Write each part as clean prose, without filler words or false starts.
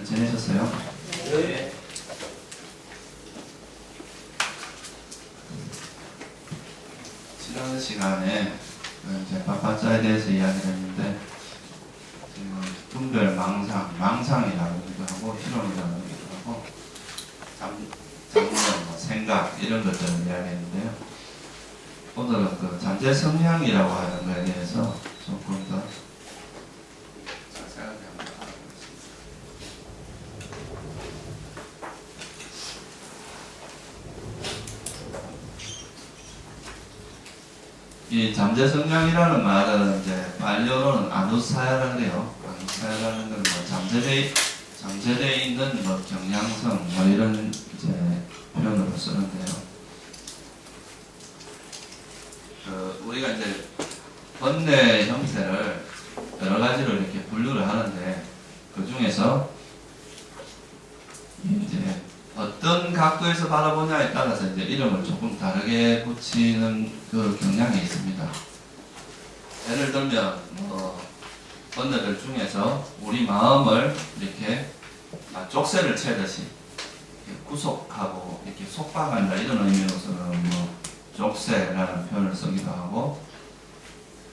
지내셨어요? 네. 지난 시간에 이제 바빠자에 대해서 이야기를 했는데 지금 분별 망상이라고 하기도 하고 희론이라고 하기도 하고 잠정, 생각 이런 것들을 이야기했는데요. 오늘은 그 잠재 성향이라고 하는 것에 대해서 조금 더 자세하게 한번 알아보겠습니다. 이 잠재 성향이라는 말은 이제 말료로는 아누사야라는 데요. 아누사야라는 건 뭐 잠재되어 있는 뭐 경향성 뭐 이런 이제 표현으로 쓰는데요. 우리가 이제 번뇌 형태를 여러 가지로 이렇게 분류를 하는데 그 중에서 이제 어떤 각도에서 바라보냐에 따라서 이제 이름을 조금 다르게 붙이는 그 경향이 있습니다. 예를 들면 번뇌들 중에서 우리 마음을 이렇게 족쇄를 채듯이 구속하고 이렇게 속박한다 이런 의미로서는 뭐 족쇄라는 표현을 쓰기도 하고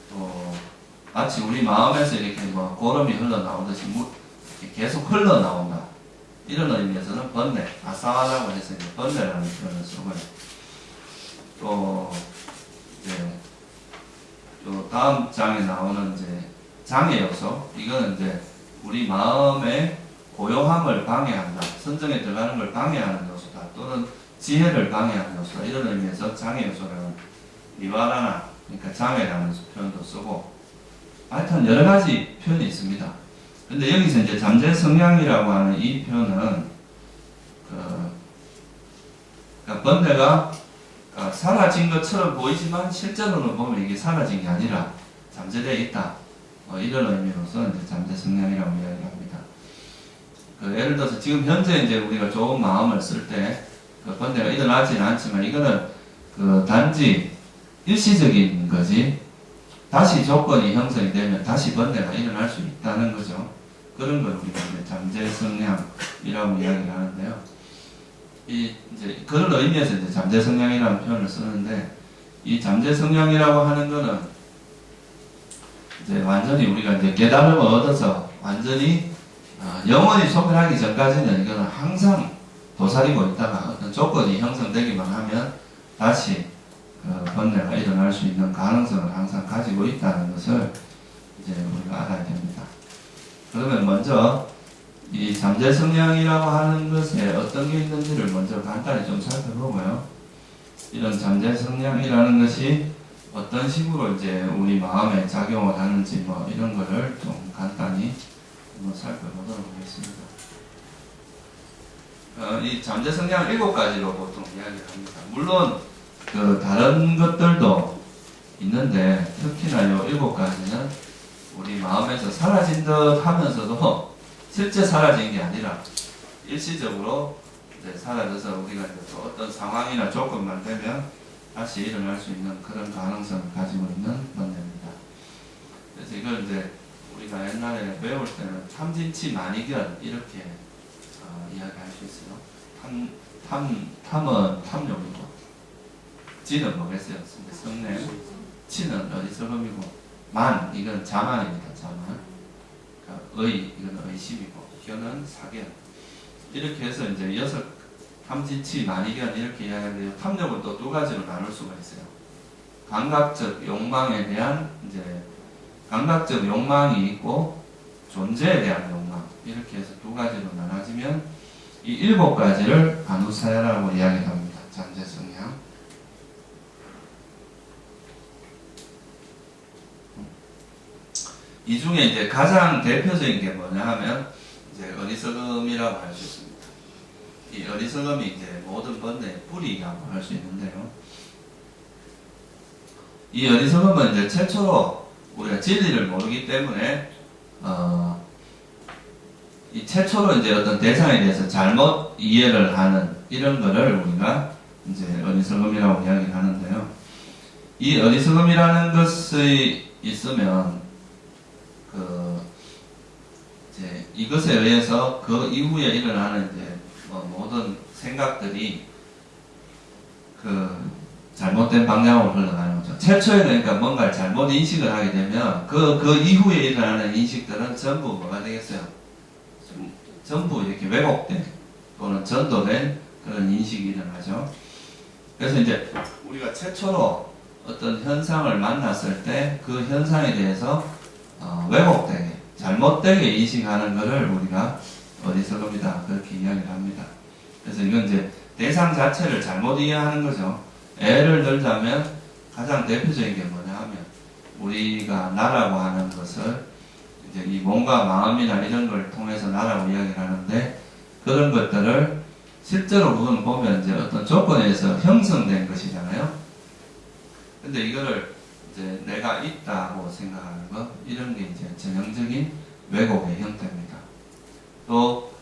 또 마치 우리 마음에서 이렇게 뭐 고름이 흘러나오듯이 이렇게 계속 흘러나온다 이런 의미에서는 번뇌, 아사와라고 해서 이제 번뇌라는 표현을 쓰고요. 또 이제 또 다음 장에 나오는 이제 장애 요소, 이거는 이제 우리 마음의 고요함을 방해한다, 선정에 들어가는 걸 방해하는 요소다, 또는 지혜를 방해하는 요소다 이런 의미에서 장애 요소라는 니와라나, 그러니까 장애라는 표현도 쓰고 하여튼 여러 가지 표현이 있습니다. 근데 여기서 이제 잠재 성향이라고 하는 이 표현은 그러니까 번뇌가 사라진 것처럼 보이지만 실제로는 보면 이게 사라진 게 아니라 잠재되어 있다. 이런 의미로서 이제 잠재 성향이라고 이야기를 합니다. 예를 들어서 지금 현재 이제 우리가 좋은 마음을 쓸 때 번뇌가 일어나지는 않지만 이거는 단지 일시적인 거지. 다시 조건이 형성이 되면 다시 번뇌가 일어날 수 있다는 거죠. 그런 걸 우리가 이제 잠재 성향이라고 이야기를 하는데요. 이제 그런 의미에서 이제 잠재 성향이라는 표현을 쓰는데, 이 잠재 성향이라고 하는 거는 이제 완전히 우리가 이제 깨달음을 얻어서 완전히 영원히 소멸하기 전까지는 이거는 항상 도사리고 있다가 어떤 조건이 형성되기만 하면 다시 번뇌가 일어날 수 있는 가능성을 항상 가지고 있다는 것을 이제 우리가 알아야 됩니다. 그러면 먼저 이 잠재 성향이라고 하는 것에 어떤 게 있는지를 먼저 간단히 좀 살펴보고요. 이런 잠재 성향이라는 것이 어떤 식으로 이제 우리 마음에 작용을 하는지 뭐 이런 거를 좀 간단히 한번 살펴보도록 하겠습니다. 이 잠재 성향 7가지로 보통 이야기를 합니다. 물론 다른 것들도 있는데 특히나 이 7가지는 우리 마음에서 사라진 듯 하면서도 실제 사라진 게 아니라 일시적으로 이제 사라져서 우리가 이제 또 어떤 상황이나 조건만 되면 다시 일어날 수 있는 그런 가능성을 가지고 있는 번뇌입니다. 그래서 이걸 이제 우리가 옛날에 배울 때는 탐진치 만이견 이렇게 이야기할 수 있어요. 탐은 탐욕이고, 지는 뭐겠어요? 성냄, 치는 어리석음이고, 만 이건 자만입니다. 자만. 그러니까 이건 의심이고, 견은 사견. 이렇게 해서 이제 6 탐진치 만이견 이렇게 이야기하는데요. 탐욕은 또 2가지로 나눌 수가 있어요. 감각적 욕망에 대한 이제 감각적 욕망이 있고 존재에 대한 욕망, 이렇게 해서 2가지로 나눠지면 이 7가지를 아누사야라고 이야기합니다. 잠재 성향. 이 중에 이제 가장 대표적인 게 뭐냐 하면 이제 어리석음이라고 할 수 있습니다. 이 어리석음이 이제 모든 번뇌의 뿌리라고 할 수 있는데요. 이 어리석음은 이제 최초로 우리가 진리를 모르기 때문에 이 최초로 이제 어떤 대상에 대해서 잘못 이해를 하는 이런 거를 우리가 이제 어리석음이라고 이야기를 하는데요. 이 어리석음이라는 것이 있으면 이제 이것에 의해서 그 이후에 일어나는 이제 모든 생각들이 그 잘못된 방향으로 흘러가는 거죠. 최초에 그러니까 뭔가를 잘못 인식을 하게 되면 그 이후에 일어나는 인식들은 전부 뭐가 되겠어요? 전부 이렇게 왜곡된 또는 전도된 그런 인식이 일어나죠. 그래서 이제 우리가 최초로 어떤 현상을 만났을 때 그 현상에 대해서 왜곡되게 잘못되게 인식하는 것을 우리가 어리석음이다 그렇게 이야기를 합니다. 그래서 이건 이제 대상 자체를 잘못 이해하는 거죠. 예를 들자면 가장 대표적인 게 뭐냐 하면 우리가 나라고 하는 것을 이제 이 몸과 마음이나 이런 걸 통해서 나라고 이야기를 하는데 그런 것들을 실제로 그건 보면 이제 어떤 조건에 의해서 형성된 것이잖아요. 근데 이거를 이제 내가 있다고 생각하는 것 이런 게 이제 전형적인 왜곡의 형태입니다. 또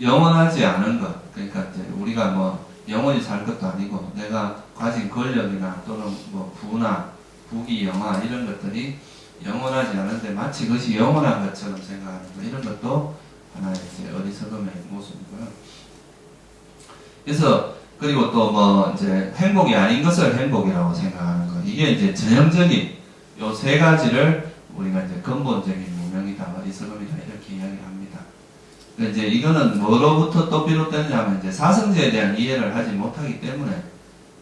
영원하지 않은 것 그러니까 이제 우리가 뭐 영원히 살 것도 아니고 내가 가진 권력이나 또는 뭐 부나 부귀 영화 이런 것들이 영원하지 않은데 마치 그것이 영원한 것처럼 생각하는 것 이런 것도 하나의 이제 어리석음의 모습이고요. 그래서 그리고 또 뭐 이제 행복이 아닌 것을 행복이라고 생각하는 것 이게 이제 전형적인 요 세 가지를 우리가 이제 근본적인 무명이다 어리석음이다 이렇게 이야기를 합니다. 이제 이거는 뭐로부터 또 비롯되느냐면 이제 사성제에 대한 이해를 하지 못하기 때문에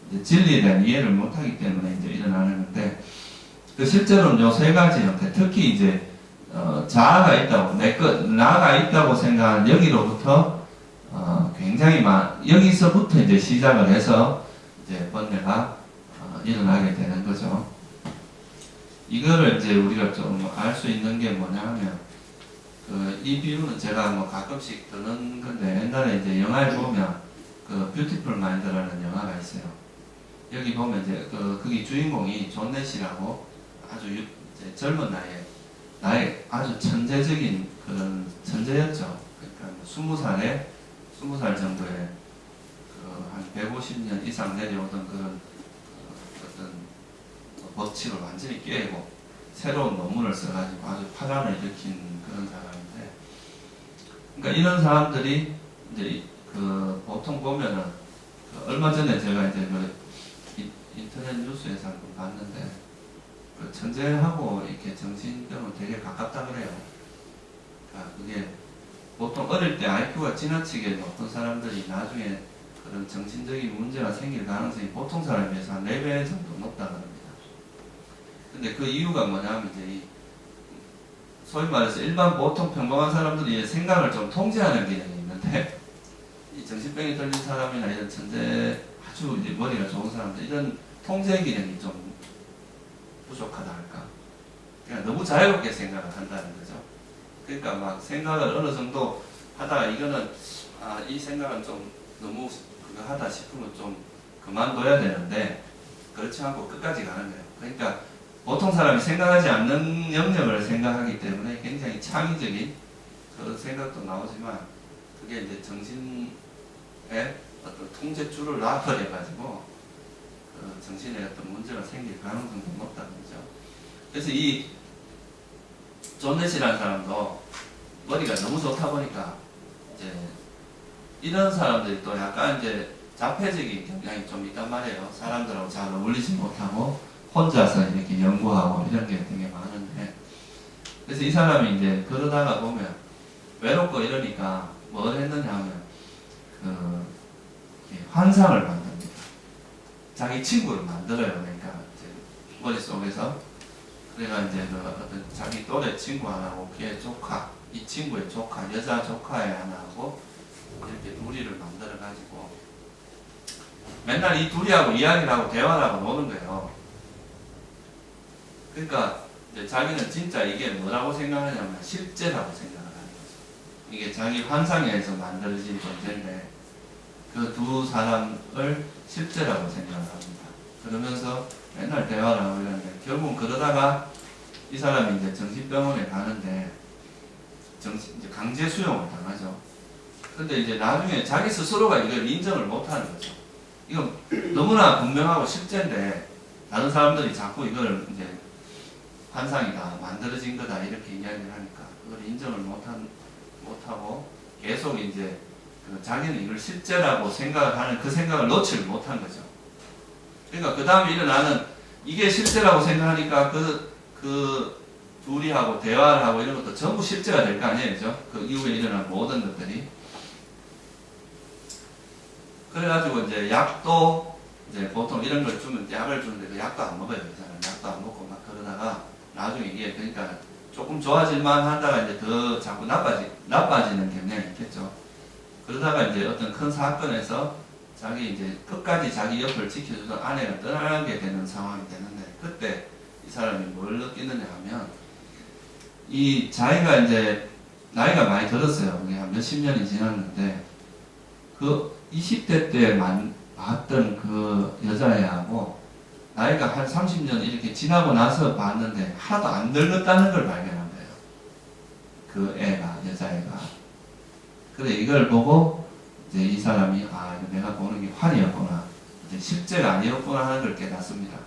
이제 진리에 대한 이해를 못하기 때문에 이제 일어나는 건데 그 실제로는 요 세 가지 형태 특히 이제 자아가 있다고 나가 있다고 생각하는 여기로부터 굉장히 여기서부터 이제 시작을 해서 이제 번뇌가 일어나게 되는 거죠. 이거를 이제 우리가 좀 알 수 있는 게 뭐냐 하면 이 비유는 제가 뭐 가끔씩 드는 건데 옛날에 이제 영화에 보면 그 뷰티풀 마인드라는 영화가 있어요. 여기 보면 이제 거기 주인공이 존 내시라고 아주 이제 젊은 나의 아주 천재적인 그런 천재였죠. 그러니까 20살 정도의 한 150년 이상 내려오던 그런 어떤 법칙을 완전히 깨고 새로운 논문을 써가지고 아주 파란을 일으킨 그런 사람인데, 그러니까 이런 사람들이 이제 보통 보면은 얼마 전에 제가 이제 인터넷 뉴스에서 한번 봤는데 천재하고 이렇게 정신병은 되게 가깝다 그래요. 그러니까 그게 보통 어릴 때 IQ가 지나치게 높은 사람들이 나중에 그런 정신적인 문제가 생길 가능성이 보통 사람에 비해서 한 4배 정도 높다 그럽니다. 근데 그 이유가 뭐냐면 이제 소위 말해서 일반 보통 평범한 사람들이 생각을 좀 통제하는 기능이 있는데 이 정신병이 걸린 사람이나 이런 천재 아주 이제 머리가 좋은 사람들 이런 통제 기능이 좀 부족하다 할까. 그냥 너무 자유롭게 생각을 한다는 거죠. 그러니까 막 생각을 어느 정도 하다가 이거는 이 생각은 좀 너무 그거 하다 싶으면 좀 그만둬야 되는데 그렇지 않고 끝까지 가는 거예요. 그러니까 보통 사람이 생각하지 않는 영역을 생각하기 때문에 굉장히 창의적인 그런 생각도 나오지만 그게 이제 정신의 어떤 통제줄을 놔버려가지고 정신에 어떤 문제가 생길 가능성도 높다는 거죠. 그래서 이 존 내시라는 사람도 머리가 너무 좋다 보니까 이제 이런 사람들이 또 약간 이제 자폐적인 경향이 좀 있단 말이에요. 사람들하고 잘 어울리지 못하고 혼자서 이렇게 연구하고 이런 게 되게 많은데, 그래서 이 사람이 이제 그러다가 보면 외롭고 이러니까 뭘 했느냐 하면 환상을 만듭니다. 자기 친구를 만들어요. 그러니까 이제 머릿속에서. 그래가 이제 어떤 자기 또래 친구 하나하고 걔 조카, 이 친구의 조카, 여자 조카의 하나하고 이렇게 둘이를 만들어 가지고 맨날 이 둘이하고 이야기를 하고 대화를 하고 노는 거예요. 그러니까 이제 자기는 진짜 이게 뭐라고 생각하냐면 실제라고 생각을 하는 거죠. 이게 자기 환상에 의해서 만들어진 존재인데 그 두 사람을 실제라고 생각을 합니다. 그러면서 맨날 대화를 하고 이러는데 결국은 그러다가 이 사람이 이제 정신병원에 가는데 이제 강제 수용을 당하죠. 근데 이제 나중에 자기 스스로가 이걸 인정을 못하는 거죠. 이건 너무나 분명하고 실제인데 다른 사람들이 자꾸 이걸 이제 환상이다, 만들어진 거다 이렇게 이야기를 하니까 그걸 인정을 못하고 계속 이제 자기는 이걸 실제라고 생각을 하는 그 생각을 놓지를 못한 거죠. 그러니까 그 다음에 일어나는 이게 실제라고 생각하니까 그 둘이 하고 대화를 하고 이런 것도 전부 실제가 될 거 아니에요, 그죠? 그 이후에 일어난 모든 것들이. 그래가지고 이제 약도 이제 보통 이런 걸 주면 약을 주는데 그 약도 안 먹어요, 그 사람. 약도 안 먹고 막 그러다가 나중에 이게 그러니까 조금 좋아질만 하다가 이제 더 자꾸 나빠지는 경향이 있겠죠. 그러다가 이제 어떤 큰 사건에서 자기 이제 끝까지 자기 옆을 지켜주던 아내가 떠나게 되는 상황이 되는데 그때 이 사람이 뭘 느끼느냐 하면 이 자기가 이제 나이가 많이 들었어요. 그게 한 몇십 년이 지났는데 그 20대 때 봤던 그 여자애하고 나이가 한 30년 이렇게 지나고 나서 봤는데 하나도 안 늙었다는 걸 발견한 거예요. 그 애가, 여자애가. 그래 이걸 보고 이제 이 사람이 아 이거 내가 보는 게 환이었구나, 이제 실제가 아니었구나 하는 걸 깨닫습니다.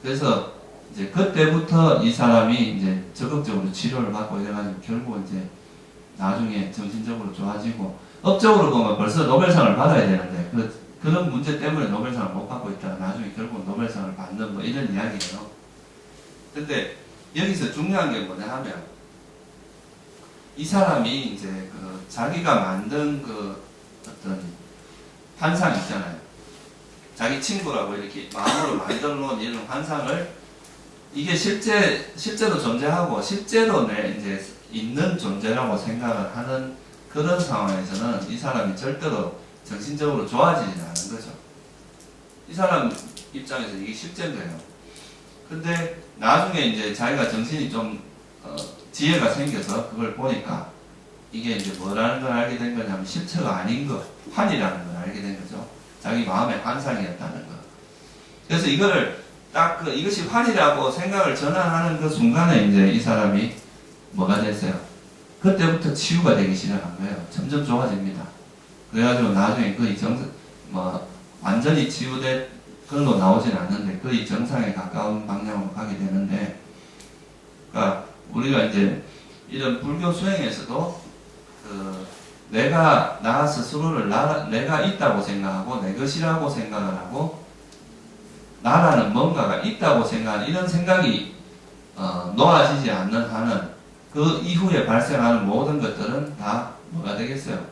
그래서 이제 그때부터 이 사람이 이제 적극적으로 치료를 받고 이래가지고 결국 이제 나중에 정신적으로 좋아지고 업적으로 보면 벌써 노벨상을 받아야 되는데 그런 문제 때문에 노벨상을 못 받고 있다가 나중에 결국 노벨상을 받는 뭐 이런 이야기예요. 근데 여기서 중요한 게 뭐냐 하면 이 사람이 이제 그 자기가 만든 그 어떤 환상 있잖아요. 자기 친구라고 이렇게 마음으로 만들어 놓은 이런 환상을 이게 실제로 존재하고 실제로 이제 있는 존재라고 생각을 하는 그런 상황에서는 이 사람이 절대로 정신적으로 좋아지지 않은 거죠. 이 사람 입장에서 이게 실제인 거예요. 근데 나중에 이제 자기가 정신이 좀 지혜가 생겨서 그걸 보니까 이게 이제 뭐라는 걸 알게 된 거냐면 실체가 아닌 것, 환이라는 걸 알게 된 거죠. 자기 마음의 환상이었다는 거. 그래서 이거를 딱 이것이 환이라고 생각을 전환하는 그 순간에 이제 이 사람이 뭐가 됐어요? 그때부터 치유가 되기 시작한 거예요. 점점 좋아집니다. 그래가지고 나중에 거의 완전히 치유된 걸로 나오진 않는데 거의 정상에 가까운 방향으로 가게 되는데, 그러니까 우리가 이제 이런 불교 수행에서도 내가 나 스스로를 내가 있다고 생각하고 내 것이라고 생각을 하고 나라는 뭔가가 있다고 생각하는 이런 생각이 놓아지지 않는 한은 그 이후에 발생하는 모든 것들은 다 뭐가 되겠어요?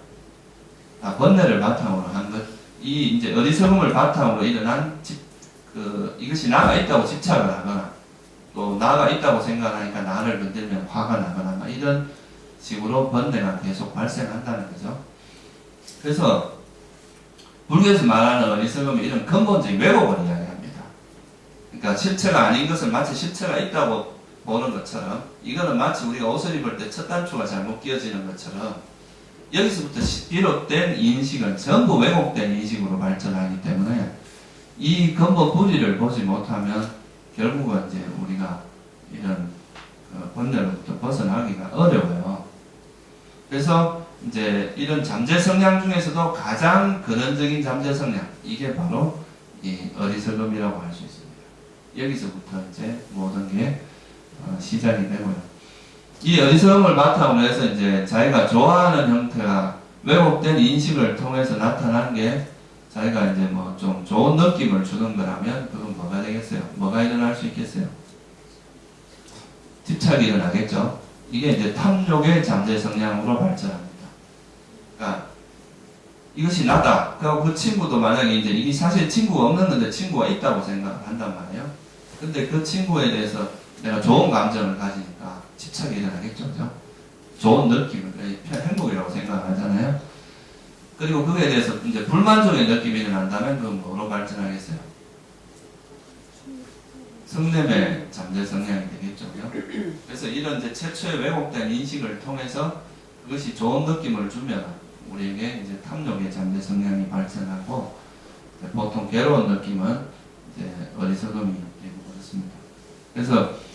다 번뇌를 바탕으로 한 것. 이 이제 어리석음을 바탕으로 일어난 이것이 나가 있다고 집착을 하거나 또 나가 있다고 생각하니까 나를 건들면 화가 나거나 이런 식으로 번뇌가 계속 발생한다는 거죠. 그래서 불교에서 말하는 어리석음은 이런 근본적인 왜곡을 이야기합니다. 그러니까 실체가 아닌 것을 마치 실체가 있다고 보는 것처럼, 이거는 마치 우리가 옷을 입을 때 첫 단추가 잘못 끼어지는 것처럼 여기서부터 비롯된 인식은 전부 왜곡된 인식으로 발전하기 때문에 이 근본 부리를 보지 못하면 결국은 이제 우리가 이런 번뇌로부터 벗어나기가 어려워요. 그래서 이제 이런 잠재 성향 중에서도 가장 근원적인 잠재 성향, 이게 바로 이 어리석음이라고 할 수 있습니다. 여기서부터 이제 모든 게 시작이 되고요. 이 어리석음을 바탕으로 해서 이제 자기가 좋아하는 형태가 왜곡된 인식을 통해서 나타난 게 자기가 이제 뭐 좀 좋은 느낌을 주는 거라면 그건 뭐가 되겠어요? 뭐가 일어날 수 있겠어요? 집착이 일어나겠죠. 이게 이제 탐욕의 잠재 성향으로 발전합니다. 그러니까 이것이 나다. 그 친구도 만약에 이제 이게 사실 친구가 없는데 친구가 있다고 생각을 한단 말이에요. 근데 그 친구에 대해서 내가 좋은 감정을 가지니까 집착이 일어나겠죠. 그죠? 좋은 느낌을, 행복이라고 생각을 하잖아요. 그리고 그거에 대해서 이제 불만족의 느낌이 일어난다면 그건 뭐로 발전하겠어요? 성냄의 잠재 성향이 되겠죠. 그래서 이런 이제 최초의 왜곡된 인식을 통해서 그것이 좋은 느낌을 주면 우리에게 이제 탐욕의 잠재 성향이 발전하고, 보통 괴로운 느낌은 이제 어리석음이 되고 그렇습니다. 그래서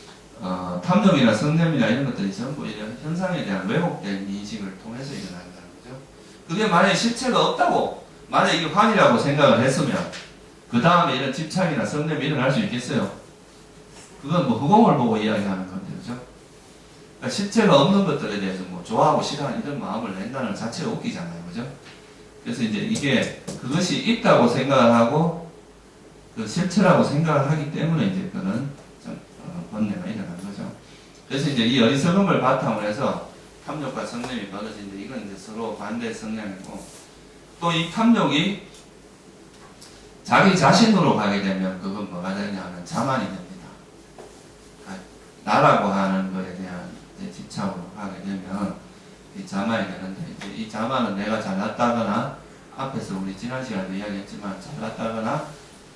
탐욕이나 성냄이나 이런 것들이 전부 이런 현상에 대한 왜곡된 인식을 통해서 일어난다는 거죠. 그게 만약에 실체가 없다고, 만약에 이게 환이라고 생각을 했으면 그 다음에 이런 집착이나 성냄이 일어날 수 있겠어요? 그건 뭐 허공을 보고 이야기하는 건데, 그죠? 그러니까 실체가 없는 것들에 대해서 뭐 좋아하고 싫어하는 이런 마음을 낸다는 자체가 웃기잖아요, 그죠? 그래서 이제 이게 그것이 있다고 생각을 하고 그 실체라고 생각을 하기 때문에 이제 그런 번뇌가 일어난 거죠. 그래서 이제 이 어리석음을 바탕으로 해서 탐욕과 성냄이 벌어지는데 이건 이제 서로 반대 성향이고 또 이 탐욕이 자기 자신으로 가게 되면 그건 뭐가 되냐면 자만이 됩니다. 그러니까 나라고 하는 것에 대한 집착으로 가게 되면 이 자만이 되는데 이제 이 자만은 내가 잘났다거나 앞에서 우리 지난 시간에도 이야기했지만 잘났다거나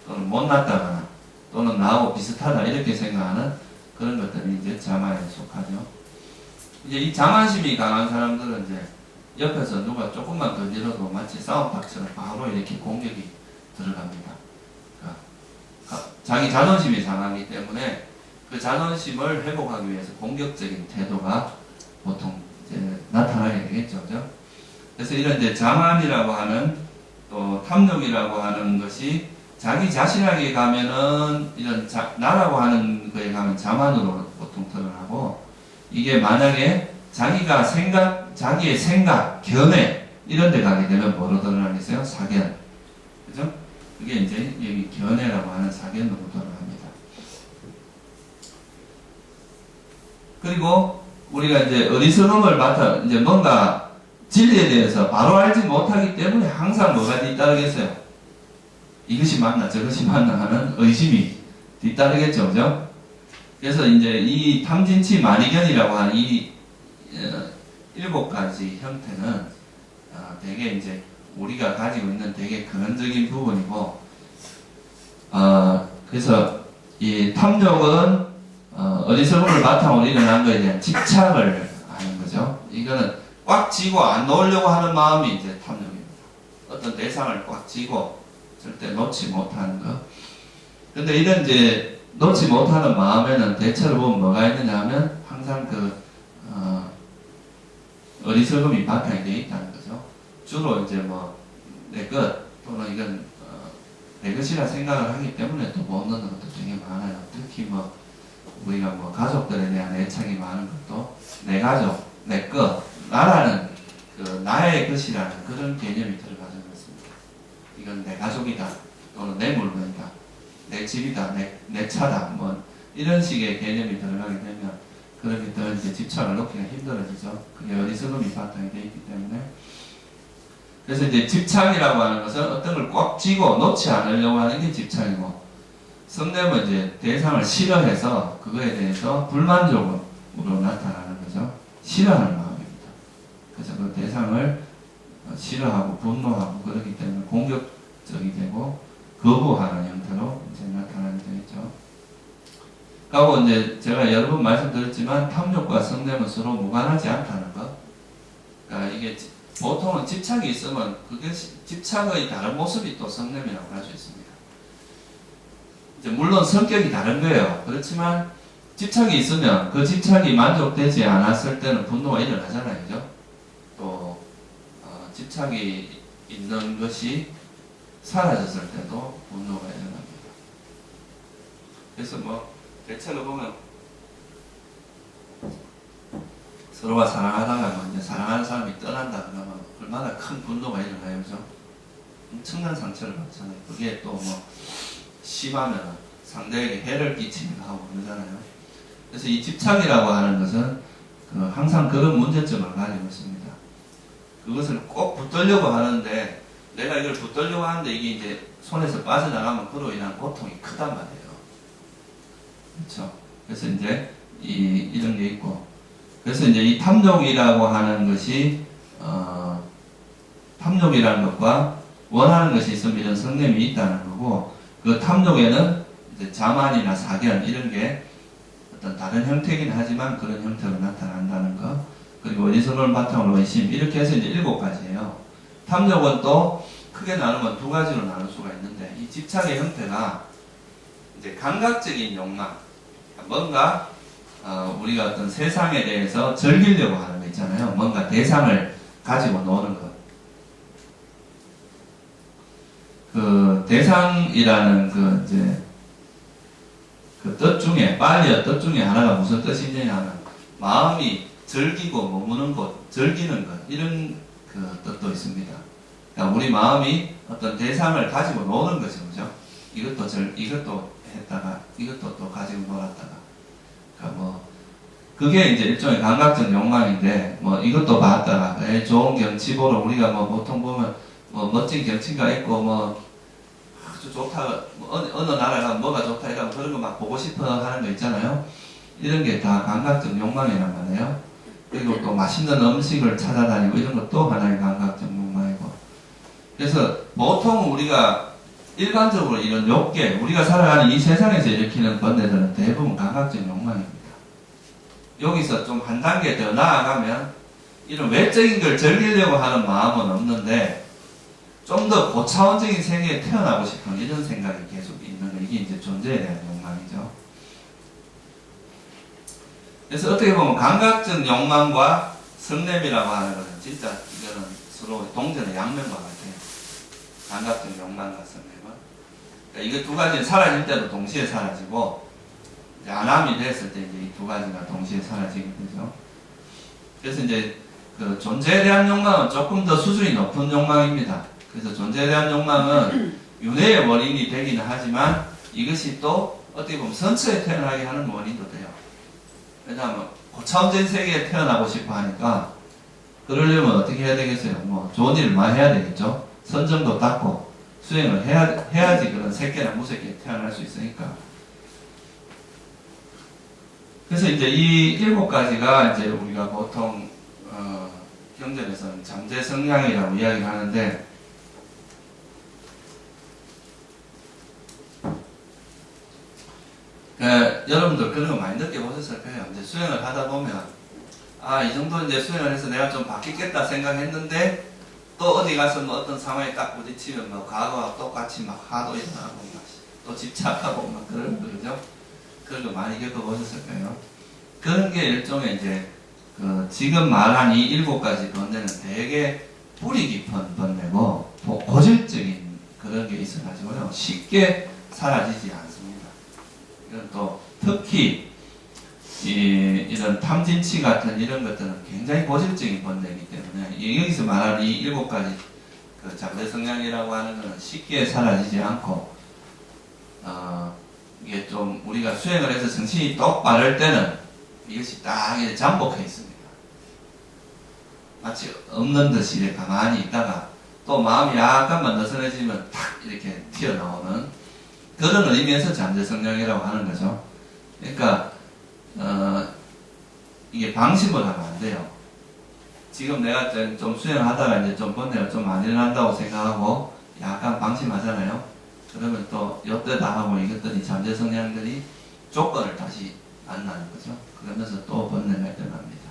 또는 못났다거나 또는 나하고 비슷하다 이렇게 생각하는 그런 것들이 이제 자만에 속하죠. 이제 이 자만심이 강한 사람들은 이제 옆에서 누가 조금만 건드려도 마치 싸움박처럼 바로 이렇게 공격이 들어갑니다. 그러니까 자기 자존심이 상하기 때문에 그 자존심을 회복하기 위해서 공격적인 태도가 보통 이제 나타나게 되겠죠. 그죠? 그래서 이런 이제 자만이라고 하는 또 탐욕이라고 하는 것이 자기 자신에게 가면은 이런 나라고 하는 거에 가면 자만으로 보통 드러나고 이게 만약에 자기의 생각, 견해 이런 데 가게 되면 뭐로 드러나겠어요? 사견. 그죠? 그게 이제 여기 견해라고 하는 사견으로 드러납니다. 그리고 우리가 이제 어리석음을 맡아 이제 뭔가 진리에 대해서 바로 알지 못하기 때문에 항상 뭐가 뒤따르겠어요? 이것이 맞나 저것이 맞나 하는 의심이 뒤따르겠죠. 그죠? 그래서 이제 이 탐진치 만이견이라고 하는 이 7가지 형태는 되게 이제 우리가 가지고 있는 되게 근원적인 부분이고 그래서 이 탐욕은 어리석음을 바탕으로 일어난 것에 대한 집착을 하는 거죠. 이거는 꽉 쥐고 안 놓으려고 하는 마음이 이제 탐욕입니다. 어떤 대상을 꽉 쥐고 절대 놓지 못하는 거. 근데 이런 이제 놓지 못하는 마음에는 대체로 보면 뭐가 있느냐 하면 항상 어리석음이 바탕이 되어 있다는 거죠. 주로 이제 뭐 내 것 또는 이건 내 것이라 생각을 하기 때문에 또 못 넣는 것도 되게 많아요. 특히 뭐 우리가 뭐 가족들에 대한 애착이 많은 것도 내 가족, 내 것, 나라는 그 나의 것이라는 그런 개념이 들어가는 것입니다. 이건 내 가족이다 또는 내 물건이다. 내 집이다, 내 차다, 뭐, 이런 식의 개념이 들어가게 되면, 그렇게 더 이제 집착을 놓기가 힘들어지죠. 그게 어리석음이 바탕이 되어 있기 때문에. 그래서 이제 집착이라고 하는 것은 어떤 걸 꽉 쥐고 놓지 않으려고 하는 게 집착이고, 성냄은 이제 대상을 싫어해서 그거에 대해서 불만족으로 나타나는 거죠. 싫어하는 마음입니다. 그래서 그 대상을 싫어하고 분노하고 그렇기 때문에 공격적이 되고, 거부하는 형태로 이제 나타나게 되겠죠. 그리고 이제 제가 여러 번 말씀드렸지만 탐욕과 성냄은 서로 무관하지 않다는 것. 그러니까 이게 보통은 집착이 있으면 그게 집착의 다른 모습이 또 성냄이라고 할 수 있습니다. 이제 물론 성격이 다른 거예요. 그렇지만 집착이 있으면 그 집착이 만족되지 않았을 때는 분노가 일어나잖아요. 그죠? 또 집착이 있는 것이 사라졌을 때도 분노가 일어납니다. 그래서 뭐 대체로 보면 서로가 사랑하다가 뭐 이제 사랑하는 사람이 떠난다 그러면 얼마나 큰 분노가 일어나요, 그죠? 엄청난 상처를 받잖아요. 그게 또 뭐 심하면 상대에게 해를 끼치기도 하고 그러잖아요. 그래서 이 집착이라고 하는 것은 항상 그런 문제점을 가지고 있습니다. 그것을 꼭 붙들려고 하는데 내가 이걸 붙들려고 하는데 이게 이제 손에서 빠져나가면 그로 인한 고통이 크단 말이에요. 그렇죠? 그래서 이제 이런 게 있고, 그래서 이제 이 탐욕이라고 하는 것이 탐욕이라는 것과 원하는 것이 있으면 이런 성냄이 있다는 거고, 그 탐욕에는 이제 자만이나 사견 이런 게 어떤 다른 형태이긴 하지만 그런 형태로 나타난다는 거, 그리고 어리석음을 바탕으로 의심, 이렇게 해서 이제 7가지예요. 탐욕은 또 크게 나누면 2가지로 나눌 수가 있는데, 이 집착의 형태가 이제 감각적인 욕망, 뭔가 우리가 어떤 세상에 대해서 즐기려고 하는 거 있잖아요. 뭔가 대상을 가지고 노는 것. 그 대상이라는 그 뜻 중에, 빨리어 뜻 중에 하나가 무슨 뜻이냐 하면, 마음이 즐기고 머무는 곳, 즐기는 것, 이런 그 뜻도 있습니다. 그러니까 우리 마음이 어떤 대상을 가지고 노는 거죠, 그죠? 이것도 했다가, 이것도 또 가지고 놀았다가. 그러니까 뭐, 그게 이제 일종의 감각적 욕망인데, 뭐, 이것도 봤다가, 좋은 경치 보러 우리가 뭐, 보통 보면, 뭐, 멋진 경치가 있고, 뭐, 아주 좋다, 뭐 어느 나라가 뭐가 좋다, 이러면 그런 거 막 보고 싶어 하는 거 있잖아요. 이런 게 다 감각적 욕망이란 말이에요. 그리고 또 맛있는 음식을 찾아다니고, 이런 것도 하나의 감각적 욕망이고. 그래서 보통 우리가 일반적으로 이런 욕계, 우리가 살아가는 이 세상에서 일으키는 번뇌들은 대부분 감각적 욕망입니다. 여기서 좀 한 단계 더 나아가면 이런 외적인 걸 즐기려고 하는 마음은 없는데 좀 더 고차원적인 세계에 태어나고 싶은 이런 생각이 계속 있는 거, 이게 이제 존재에 대한 욕망이죠. 그래서 어떻게 보면 감각적 욕망과 성냄이라고 하는 것은 진짜 이거는 서로 동전의 양면과 같아요. 감각적 욕망과 성냄은. 그러니까 이거 두 가지는 사라질 때도 동시에 사라지고 안함이 됐을 때 이제 이 두 가지가 동시에 사라지게 되죠. 그래서 이제 그 존재에 대한 욕망은 조금 더 수준이 높은 욕망입니다. 그래서 존재에 대한 욕망은 윤회의 원인이 되기는 하지만 이것이 또 어떻게 보면 선처에 태어나게 하는 원인도 돼요. 왜냐하면 고차원적인 세계에 태어나고 싶어 하니까 그러려면 어떻게 해야 되겠어요? 뭐 좋은 일을 많이 해야 되겠죠. 선정도 닦고 수행을 해야지 그런 새끼나 무새끼에 태어날 수 있으니까. 그래서 이제 이 7가지가 이제 우리가 보통 경전에서는 잠재 성향이라고 이야기를 하는데, 여러분들 그런 거 많이 느껴보셨을 거예요. 이제 수행을 하다 보면 이 정도 이제 수행을 해서 내가 좀 바뀌겠다 생각했는데 또 어디 가서 뭐 어떤 상황에 딱 부딪히면 뭐 과거와 똑같이 막 화도 일어나고 또 집착하고 막 그러죠. 그런 거 많이 겪어보셨을 거예요. 그런 게 일종의 이제 지금 말한 이 7가지 번뇌는 되게 뿌리 깊은 번뇌고 고질적인 그런 게 있어가지고요. 쉽게 사라지지 않습니다. 이건 또 특히 이런 탐진치 같은 이런 것들은 굉장히 고질적인 번뇌이기 때문에 여기서 말하는 이 7가지 그 잠재 성향이라고 하는 것은 쉽게 사라지지 않고 이게 좀 우리가 수행을 해서 정신이 똑바를 때는 이것이 딱 이렇게 잠복해 있습니다. 마치 없는 듯이 이렇게 가만히 있다가 또 마음이 약간만 느슨해지면 탁 이렇게 튀어나오는 그런 의미에서 잠재 성향이라고 하는 거죠. 그러니까 이게 방심을 하면 안 돼요. 지금 내가 좀 수행을 하다가 이제 좀 번뇌가 좀 안 일어난다고 생각하고 약간 방심하잖아요. 그러면 또 엿되다 하고 이것들이 잠재 성향들이 조건을 다시 만나는 거죠. 그러면서 또 번뇌가 일어납니다.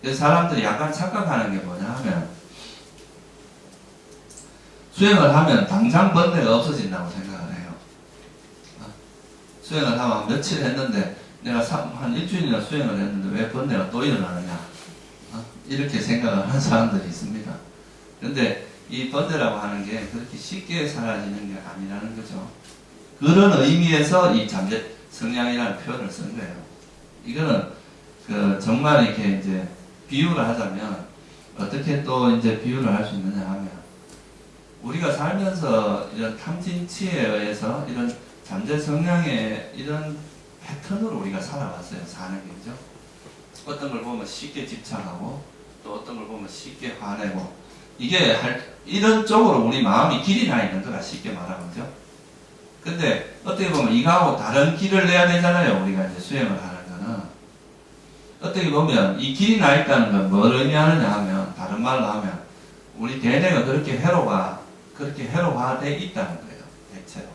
그래서 사람들이 약간 착각하는 게 뭐냐 하면 수행을 하면 당장 번뇌가 없어진다고 생각을 해요. 수행을 하면 며칠 했는데 내가 한 일주일이나 수행을 했는데 왜 번뇌가 또 일어나느냐 이렇게 생각을 하는 사람들이 있습니다. 그런데 이 번뇌라고 하는 게 그렇게 쉽게 사라지는 게 아니라는 거죠. 그런 의미에서 이 잠재 성향이라는 표현을 쓴 거예요. 이거는 정말 이렇게 이제 비유를 하자면 어떻게 또 이제 비유를 할 수 있느냐 하면 우리가 살면서 이런 탐진치에 의해서 이런 잠재 성향의 이런 패턴으로 우리가 살아왔어요. 사는 게, 그죠? 어떤 걸 보면 쉽게 집착하고 또 어떤 걸 보면 쉽게 화내고 이게 이런 쪽으로 우리 마음이 길이 나 있는 거라 쉽게 말하면, 그죠? 근데 어떻게 보면 이거하고 다른 길을 내야 되잖아요. 우리가 이제 수행을 하는 거는 어떻게 보면 이 길이 나 있다는 건 뭘 의미하느냐 하면 다른 말로 하면 우리 대뇌가 그렇게 회로화돼 있다는 거예요. 대체로.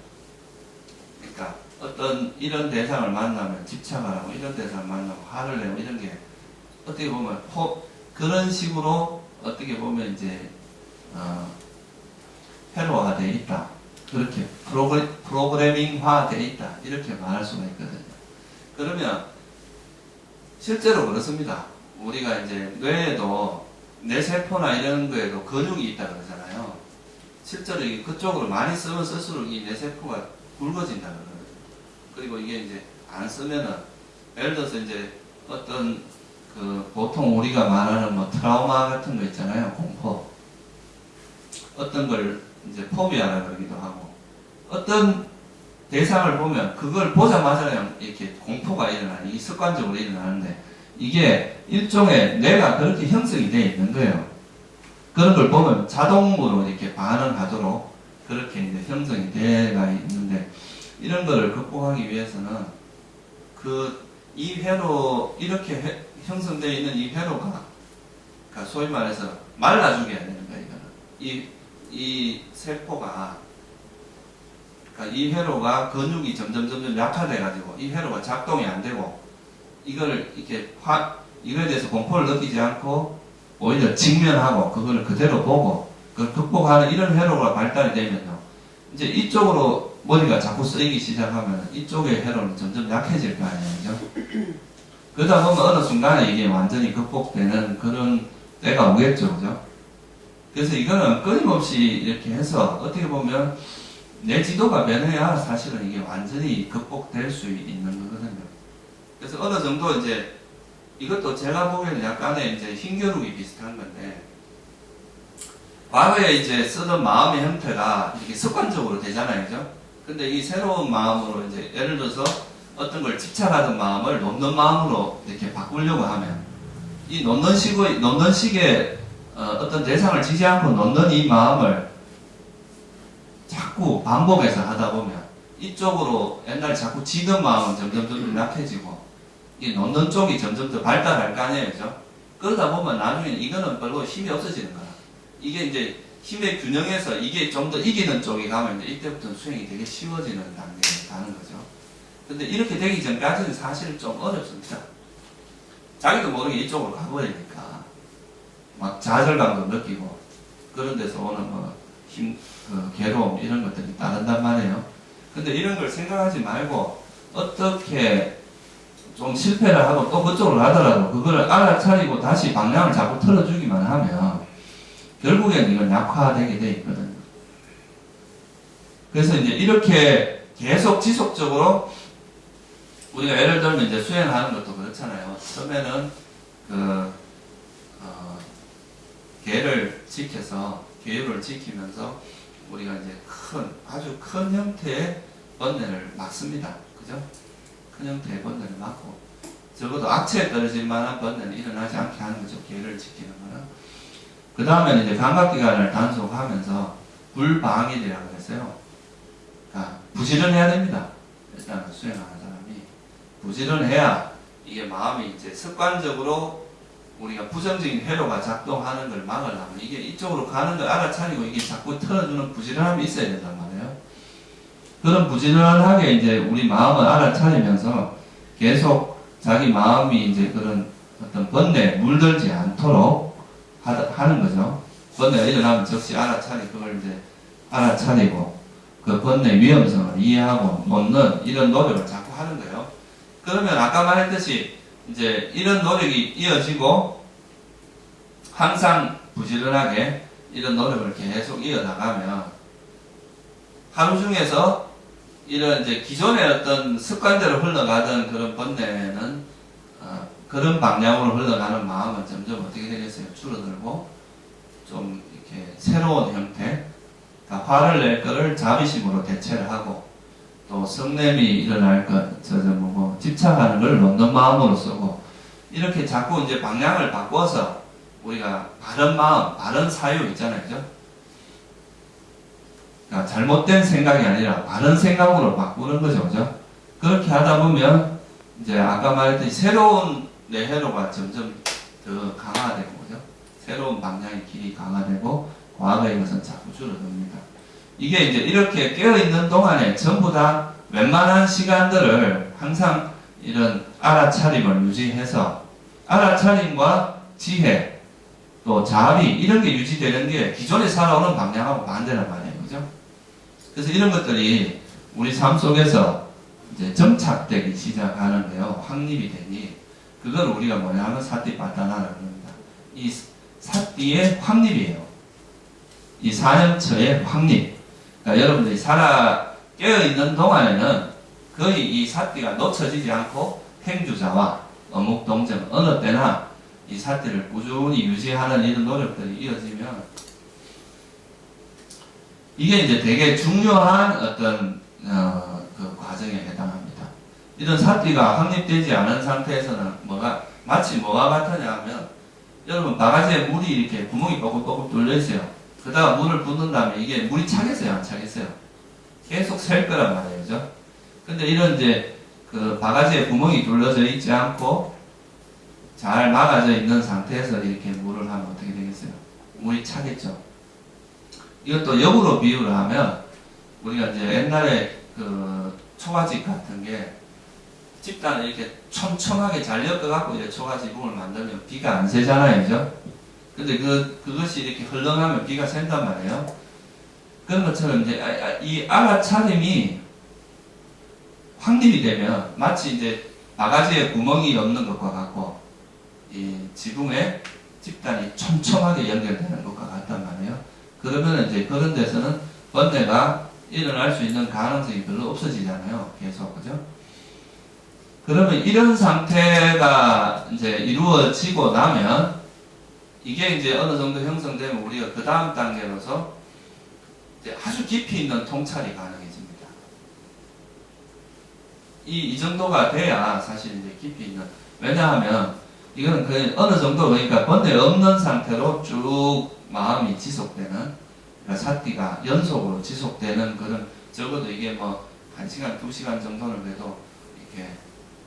그러니까 어떤 이런 대상을 만나면 집착을 하고 이런 대상을 만나면 화를 내고 이런 게 어떻게 보면 그런 식으로 어떻게 보면 이제 회로화돼 있다. 그렇게 프로그래밍화돼 있다. 이렇게 말할 수가 있거든요. 그러면 실제로 그렇습니다. 우리가 이제 뇌에도 뇌세포나 이런 거에도 근육이 있다 그러잖아요. 실제로 이게 그쪽으로 많이 쓰면 쓸수록 이 뇌세포가 굵어진다 그러거든요. 그리고 이게 이제 안 쓰면은, 예를 들어서 이제 어떤 그 보통 우리가 말하는 뭐 트라우마 같은 거 있잖아요. 공포. 어떤 걸 이제 포비아라 그러기도 하고, 어떤 대상을 보면 그걸 보자마자 그냥 이렇게 공포가 일어나는, 이게 습관적으로 일어나는데, 이게 일종의 뇌가 그렇게 형성이 되어 있는 거예요. 그런 걸 보면 자동으로 이렇게 반응하도록 그렇게 이제 형성이 되어 있는데, 이런 거를 극복하기 위해서는 이 회로, 이렇게 형성되어 있는 이 회로가, 그러니까 소위 말해서 말라 죽여야 되는 거예요, 이거는. 이 세포가, 그러니까 이 회로가 근육이 점점 약화돼가지고 이 회로가 작동이 안 되고, 이거를 이렇게 이거에 대해서 공포를 느끼지 않고 오히려 직면하고 그거를 그대로 보고 그걸 극복하는 이런 회로가 발달이 되면요, 이제 이쪽으로 머리가 자꾸 쓰이기 시작하면 이쪽의 회로는 점점 약해질 거 아니에요, 그죠? 그러다 보면 어느 순간에 이게 완전히 극복되는 그런 때가 오겠죠, 그죠? 그래서 이거는 끊임없이 이렇게 해서 어떻게 보면 내 지도가 변해야 사실은 이게 완전히 극복될 수 있는 거거든요. 그래서 어느 정도 이제 이것도 제가 보기에는 약간의 이제 힘겨루기 비슷한 건데, 과거에 이제 쓰던 마음의 형태가 이렇게 습관적으로 되잖아요, 그죠? 근데 이 새로운 마음으로 이제 예를 들어서 어떤 걸 집착하던 마음을 놓는 마음으로 이렇게 바꾸려고 하면, 이 놓는 식의 어떤 대상을 지지 않고 놓는 이 마음을 자꾸 반복해서 하다 보면 이쪽으로 옛날에 자꾸 지던 마음은 점점 약해지고 이 놓는 쪽이 점점 더 발달할 거 아니에요, 그죠? 그러다 보면 나중에 이거는 별로 힘이 없어지는 거야. 이게 이제 힘의 균형에서 이게 좀 더 이기는 쪽에 가면 이제 이때부터는 수행이 되게 쉬워지는 단계에 가는 거죠. 근데 이렇게 되기 전까지는 사실 좀 어렵습니다. 자기도 모르게 이쪽으로 가버리니까 막 좌절감도 느끼고 그런 데서 오는 괴로움 이런 것들이 따른단 말이에요. 근데 이런 걸 생각하지 말고 어떻게 좀 실패를 하고 또 그쪽으로 가더라도 그거를 알아차리고 다시 방향을 자꾸 틀어주기만 하면 결국엔 이건 약화되게 돼 있거든요. 그래서 이제 이렇게 계속 지속적으로 우리가 예를 들면 이제 수행하는 것도 그렇잖아요. 처음에는 계를 지켜서 계율을 지키면서 우리가 이제 아주 큰 형태의 번뇌를 막습니다. 그죠? 큰 형태의 번뇌를 막고 적어도 악체에 떨어질 만한 번뇌는 일어나지 않게 하는 거죠. 계를 지키는 거는. 그 다음에는 이제 감각기관을 단속하면서 불방일이라고 했어요. 그러니까 부지런해야 됩니다. 일단은 수행하는 사람이 부지런해야 이게 마음이 이제 습관적으로 우리가 부정적인 회로가 작동하는 걸 막으려면 이게 이쪽으로 가는 걸 알아차리고 이게 자꾸 틀어주는 부지런함이 있어야 된단 말이에요. 그런 부지런하게 이제 우리 마음을 알아차리면서 계속 자기 마음이 이제 그런 어떤 번뇌에 물들지 않도록 하는 거죠. 번뇌가 일어나면 즉시 그걸 이제 알아차리고 그 번뇌의 위험성을 이해하고 놓는 이런 노력을 자꾸 하는 거예요. 그러면 아까 말했듯이 이제 이런 노력이 이어지고 항상 부지런하게 이런 노력을 계속 이어나가면 하루 중에서 이런 이제 기존의 어떤 습관대로 흘러가던 그런 번뇌는 그런 방향으로 흘러가는 마음은 점점 어떻게 되겠어요? 줄어들고 좀 이렇게 새로운 형태, 그러니까 화를 낼 거를 자비심으로 대체를 하고 또 성냄이 일어날 것, 집착하는 걸 놓는 마음으로 쓰고 이렇게 자꾸 이제 방향을 바꿔서 우리가 바른 마음, 바른 사유 있잖아요, 그죠? 그러니까 잘못된 생각이 아니라 바른 생각으로 바꾸는 거죠, 그죠? 그렇게 하다 보면 이제 아까 말했듯이 새로운 뇌회로가 점점 더 강화되고, 그죠? 새로운 방향의 길이 강화되고 과거의 것은 자꾸 줄어듭니다. 이게 이제 이렇게 깨어있는 동안에 전부 다 웬만한 시간들을 항상 이런 알아차림을 유지해서 알아차림과 지혜 또 자비 이런 게 유지되는 게 기존에 살아오는 방향하고 반대란 말이에요, 그죠? 그래서 이런 것들이 우리 삶 속에서 이제 정착되기 시작하는 거예요. 확립이 되니 그걸 우리가 뭐냐 하면 사띠빠따나라고 합니다. 이 사띠의 확립이에요. 이 사념처의 확립. 그러니까 여러분들이 깨어있는 동안에는 거의 이 사띠가 놓쳐지지 않고 행주자와 어묵동정 어느 때나 이 사띠를 꾸준히 유지하는 이런 노력들이 이어지면 이게 이제 되게 중요한 어떤 그 과정에 해당합니다. 이런 사띠가 확립되지 않은 상태에서는 마치 뭐가 같으냐 하면 여러분 바가지에 물이 이렇게 구멍이 뻐글뻐글 뚫려 있어요. 그다가 물을 붓는 다음에 이게 물이 차겠어요, 안 차겠어요? 계속 셀 거란 말이에요, 그죠? 근데 이런 이제 그 바가지에 구멍이 뚫려져 있지 않고 잘 막아져 있는 상태에서 이렇게 물을 하면 어떻게 되겠어요? 물이 차겠죠. 이것도 역으로 비유를 하면 우리가 이제 옛날에 그 초가집 같은 게 집단을 이렇게 촘촘하게 잘 엮어갖고 이제 초가지붕을 만들면 비가 안 새잖아요, 그죠? 근데 그것이 이렇게 흘러가면 비가 샌단 말이에요. 그런 것처럼 이제 이 알아차림이 확립이 되면 마치 이제 바가지에 구멍이 없는 것과 같고 이 지붕에 집단이 촘촘하게 연결되는 것과 같단 말이에요. 그러면 이제 그런 데서는 번뇌가 일어날 수 있는 가능성이 별로 없어지잖아요. 계속, 그죠? 그러면 이런 상태가 이제 이루어지고 나면 이게 이제 어느 정도 형성되면 우리가 그 다음 단계로서 이제 아주 깊이 있는 통찰이 가능해집니다. 이 정도가 돼야 사실 이제 깊이 있는, 왜냐하면 이거는 거의 어느 정도, 그러니까 번뇌 없는 상태로 쭉 마음이 지속되는, 그러니까 사띠가 연속으로 지속되는 그런, 적어도 이게 뭐 1시간, 2시간 정도는 그래도 이렇게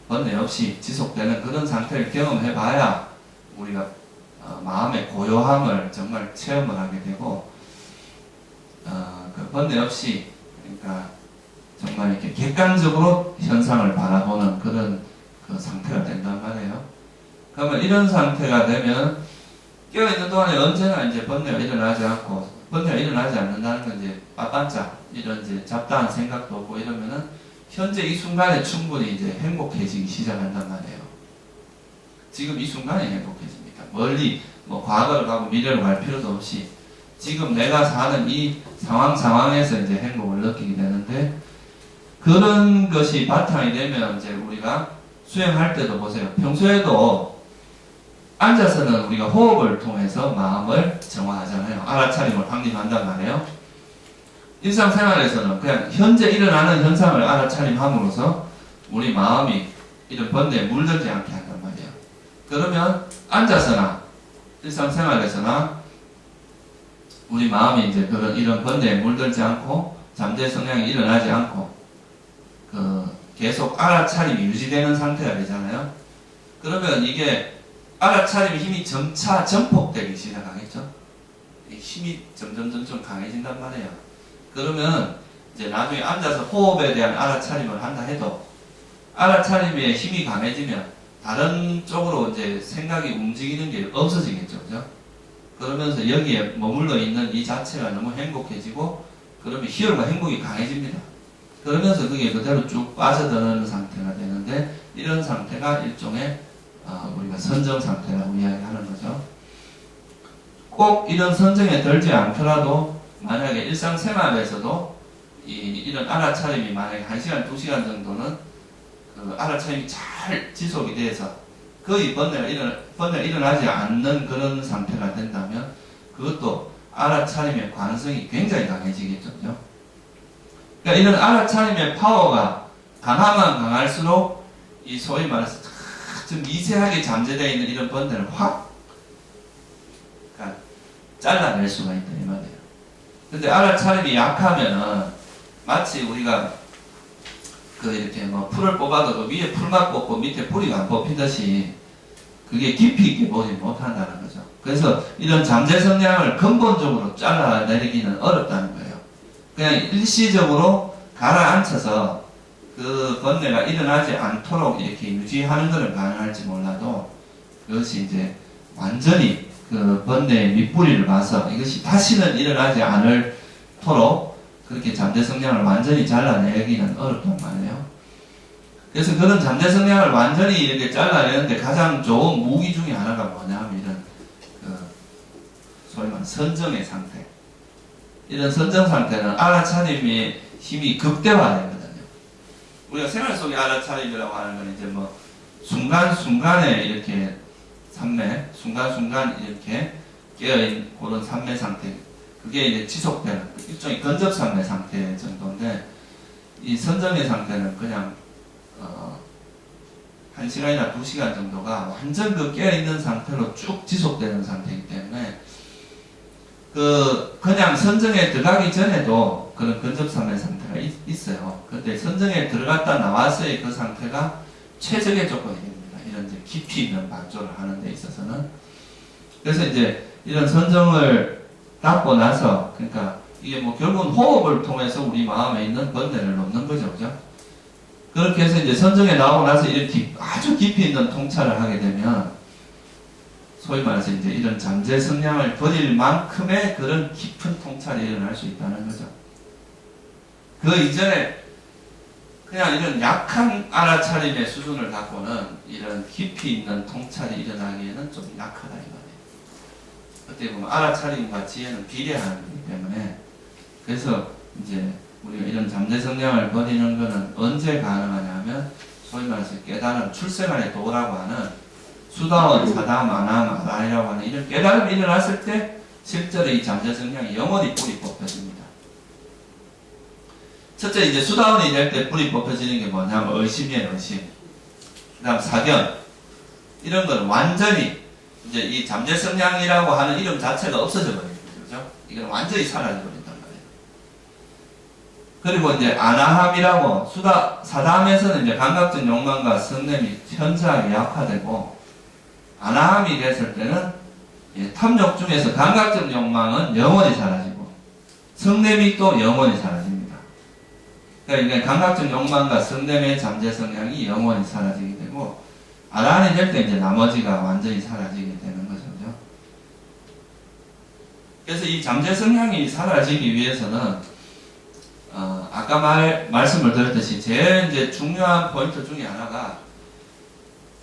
번뇌 없이 지속되는 그런 상태를 경험해 봐야 우리가 마음의 고요함을 정말 체험을 하게 되고, 그 번뇌 없이, 그러니까 정말 이렇게 객관적으로 현상을 바라보는 그런 그 상태가 된단 말이에요. 그러면 이런 상태가 되면 깨어있는 동안에 언제나 이제 번뇌가 일어나지 않고, 번뇌가 일어나지 않는다는 건 이제 빠반짝 이런 이제 잡다한 생각도 없고 이러면은 현재 이 순간에 충분히 이제 행복해지기 시작한단 말이에요. 지금 이 순간에 행복해집니다. 멀리 뭐 과거를 가고 미래를 갈 필요도 없이 지금 내가 사는 이 상황에서 이제 행복을 느끼게 되는데, 그런 것이 바탕이 되면 이제 우리가 수행할 때도 보세요. 평소에도 앉아서는 우리가 호흡을 통해서 마음을 정화하잖아요. 알아차림을 확립한단 말이에요. 일상생활에서는 그냥 현재 일어나는 현상을 알아차림함으로써 우리 마음이 이런 번뇌에 물들지 않게 한단 말이에요. 그러면 앉아서나 일상생활에서나 우리 마음이 이제 이런 번뇌에 물들지 않고 잠재 성향이 일어나지 않고 계속 알아차림이 유지되는 상태가 되잖아요. 그러면 이게 알아차림의 힘이 점차 전폭되기 시작하겠죠. 힘이 점점 강해진단 말이에요. 그러면 이제 나중에 앉아서 호흡에 대한 알아차림을 한다 해도 알아차림의 힘이 강해지면 다른 쪽으로 이제 생각이 움직이는 게 없어지겠죠, 그죠? 그러면서 여기에 머물러 있는 이 자체가 너무 행복해지고, 그러면 희열과 행복이 강해집니다. 그러면서 그게 그대로 쭉 빠져드는 상태가 되는데, 이런 상태가 일종의 우리가 선정 상태라고 이야기하는 거죠. 꼭 이런 선정에 들지 않더라도 만약에 일상생활에서도 이런 알아차림이 만약에 1시간, 2시간 정도는 그 알아차림이 잘 지속이 돼서 거의 번뇌가 일어나지 않는 그런 상태가 된다면 그것도 알아차림의 관성이 굉장히 강해지겠죠. 그러니까 이런 알아차림의 파워가 강하면 강할수록 이 소위 말해서 좀 미세하게 잠재되어 있는 이런 번뇌를 확 그러니까 잘라낼 수가 있다 이 말이에요. 근데 알아차림이 약하면은 마치 우리가 이렇게 뭐 풀을 뽑아도 그 위에 풀만 뽑고 밑에 뿌리가 안 뽑히듯이 그게 깊이 있게 보지 못한다는 거죠. 그래서 이런 잠재 성향을 근본적으로 잘라내리기는 어렵다는 거예요. 그냥 일시적으로 가라앉혀서 그 번뇌가 일어나지 않도록 이렇게 유지하는 것은 가능할지 몰라도 그것이 이제 완전히 그 번뇌의 밑뿌리를 봐서 이것이 다시는 일어나지 않도록 그렇게 잠재 성향을 완전히 잘라내기는 어렵단 말이에요. 그래서 그런 잠재 성향을 완전히 이렇게 잘라내는데 가장 좋은 무기 중에 하나가 뭐냐면 이런 소위 말하는 선정의 상태. 이런 선정 상태는 알아차림의 힘이 극대화되거든요. 우리가 생활 속의 알아차림이라고 하는 건 이제 뭐 순간순간에 이렇게 산매, 순간순간 이렇게 깨어있는 그런 산매 상태, 그게 이제 지속되는 일종의 근접산매 상태 정도인데, 이 선정의 상태는 그냥 1시간이나 2시간 정도가 완전 그 깨어있는 상태로 쭉 지속되는 상태이기 때문에, 그냥 선정에 들어가기 전에도 그런 근접산매 상태가 있어요. 근데 선정에 들어갔다 나왔어의 그 상태가 최적의 조건이 됩니다. 이런 이제 깊이 있는 반조를 하는 데 있어서는. 그래서 이제 이런 선정을 닦고 나서, 그러니까 이게 뭐 결국은 호흡을 통해서 우리 마음에 있는 번뇌를 놓는 거죠. 그죠? 그렇게 해서 이제 선정에 나오고 나서 이렇게 아주 깊이 있는 통찰을 하게 되면, 소위 말해서 이제 이런 잠재 성향을 버릴 만큼의 그런 깊은 통찰이 일어날 수 있다는 거죠. 그 이전에 그냥 이런 약한 알아차림의 수준을 갖고는 이런 깊이 있는 통찰이 일어나기에는 좀 약하다 이거예요. 어떻게 보면 알아차림과 지혜는 비례하는 거기 때문에, 그래서 이제 우리가 이런 잠재 성향을 버리는 거는 언제 가능하냐면, 소위 말해서 깨달음, 출생안의 도라고 하는 수다원, 사담, 아남, 아라이라고 하는 이런 깨달음이 일어났을 때 실제로 이 잠재 성향이 영원히 뿌리 뽑혀집니다. 첫째, 이제 수다원이 될 때 뿌리 뽑혀지는 게 뭐냐면 의심이에요, 의심. 그 다음 사견. 이런 건 완전히 이제 이 잠재 성향이라고 하는 이름 자체가 없어져 버립니다. 그죠? 이건 완전히 사라져 버린단 말이에요. 그리고 이제 아나함이라고 사담에서는 이제 감각적 욕망과 성냄이 현저하게 약화되고, 아나함이 됐을 때는 탐욕 중에서 감각적 욕망은 영원히 사라지고 성냄이 또 영원히 사라집니다. 그러니까 감각적 욕망과 성냄의 잠재 성향이 영원히 사라지게 되고, 아라한이 될 때 이제 나머지가 완전히 사라지게 되는 거죠. 그래서 이 잠재 성향이 사라지기 위해서는 아까 말씀을 드렸듯이 제일 이제 중요한 포인트 중에 하나가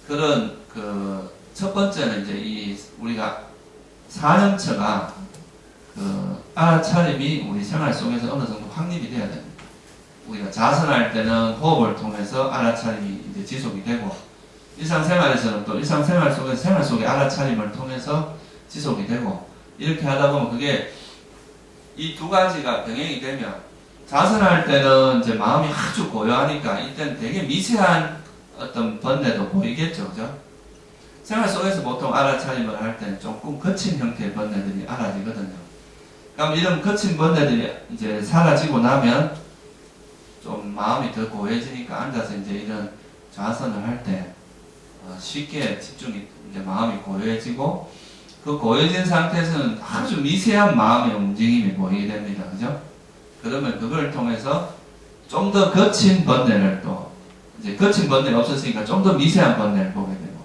그런 첫 번째는 이제 이 우리가 사념처가 알아차림이 우리 생활 속에서 어느 정도 확립이 돼야 됩니다. 우리가 자선할 때는 호흡을 통해서 알아차림이 이제 지속이 되고, 일상생활에서는 또 일상생활 속에서 생활 속의 알아차림을 통해서 지속이 되고, 이렇게 하다 보면 그게 이 두 가지가 병행이 되면, 자선할 때는 이제 마음이 아주 고요하니까 이때는 되게 미세한 어떤 번뇌도 보이겠죠. 그죠? 생활 속에서 보통 알아차림을 할 때는 조금 거친 형태의 번뇌들이 알아지거든요. 그럼 이런 거친 번뇌들이 이제 사라지고 나면 좀 마음이 더 고해지니까 앉아서 이제 이런 좌선을 할 때 쉽게 집중이, 이제 마음이 고요해지고, 그 고요해진 상태에서는 아주 미세한 마음의 움직임이 보이게 됩니다. 그죠? 그러면 그걸 통해서 좀 더 거친 번뇌를 또, 이제 거친 번뇌가 없었으니까 좀 더 미세한 번뇌를 보게 되고,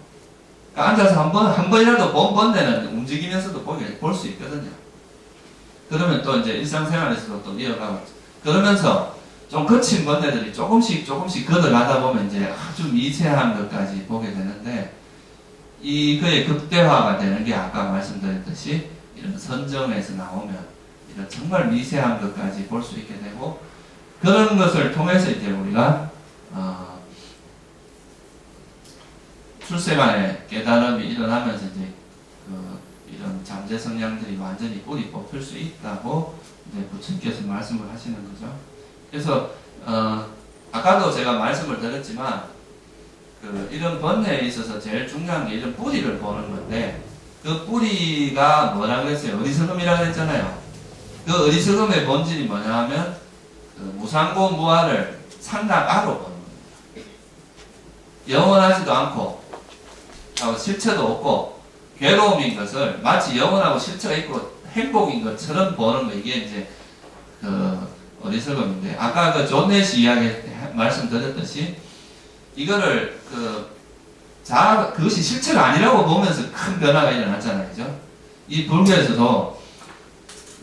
그러니까 앉아서 한 번이라도 본 번뇌는 움직이면서도 볼 수 있거든요. 그러면 또 이제 일상생활에서도 또 이어가고, 그러면서 좀 거친 번뇌들이 조금씩 걷어가다 보면 이제 아주 미세한 것까지 보게 되는데, 그의 극대화가 되는 게 아까 말씀드렸듯이 이런 선정에서 나오면 이런 정말 미세한 것까지 볼 수 있게 되고, 그런 것을 통해서 이제 우리가 출세간의 깨달음이 일어나면서 이제 이런 잠재 성향들이 완전히 뿌리 뽑힐 수 있다고 이제 부처님께서 말씀을 하시는 거죠. 그래서 아까도 제가 말씀을 드렸지만 이런 번뇌에 있어서 제일 중요한 게 이런 뿌리를 보는 건데, 그 뿌리가 뭐라 그랬어요? 어리석음이라고 했잖아요. 그 어리석음의 본질이 뭐냐 하면 무상고 무아를 상락아로 보는 겁니다. 영원하지도 않고 실체도 없고 괴로움인 것을 마치 영원하고 실체가 있고 행복인 것처럼 보는 거, 이게 이제 어리석음인데, 아까 존 내시 이야기 말씀드렸듯이 이거를 그것이 실체가 아니라고 보면서 큰 변화가 일어났잖아요. 그죠? 이 불교에서도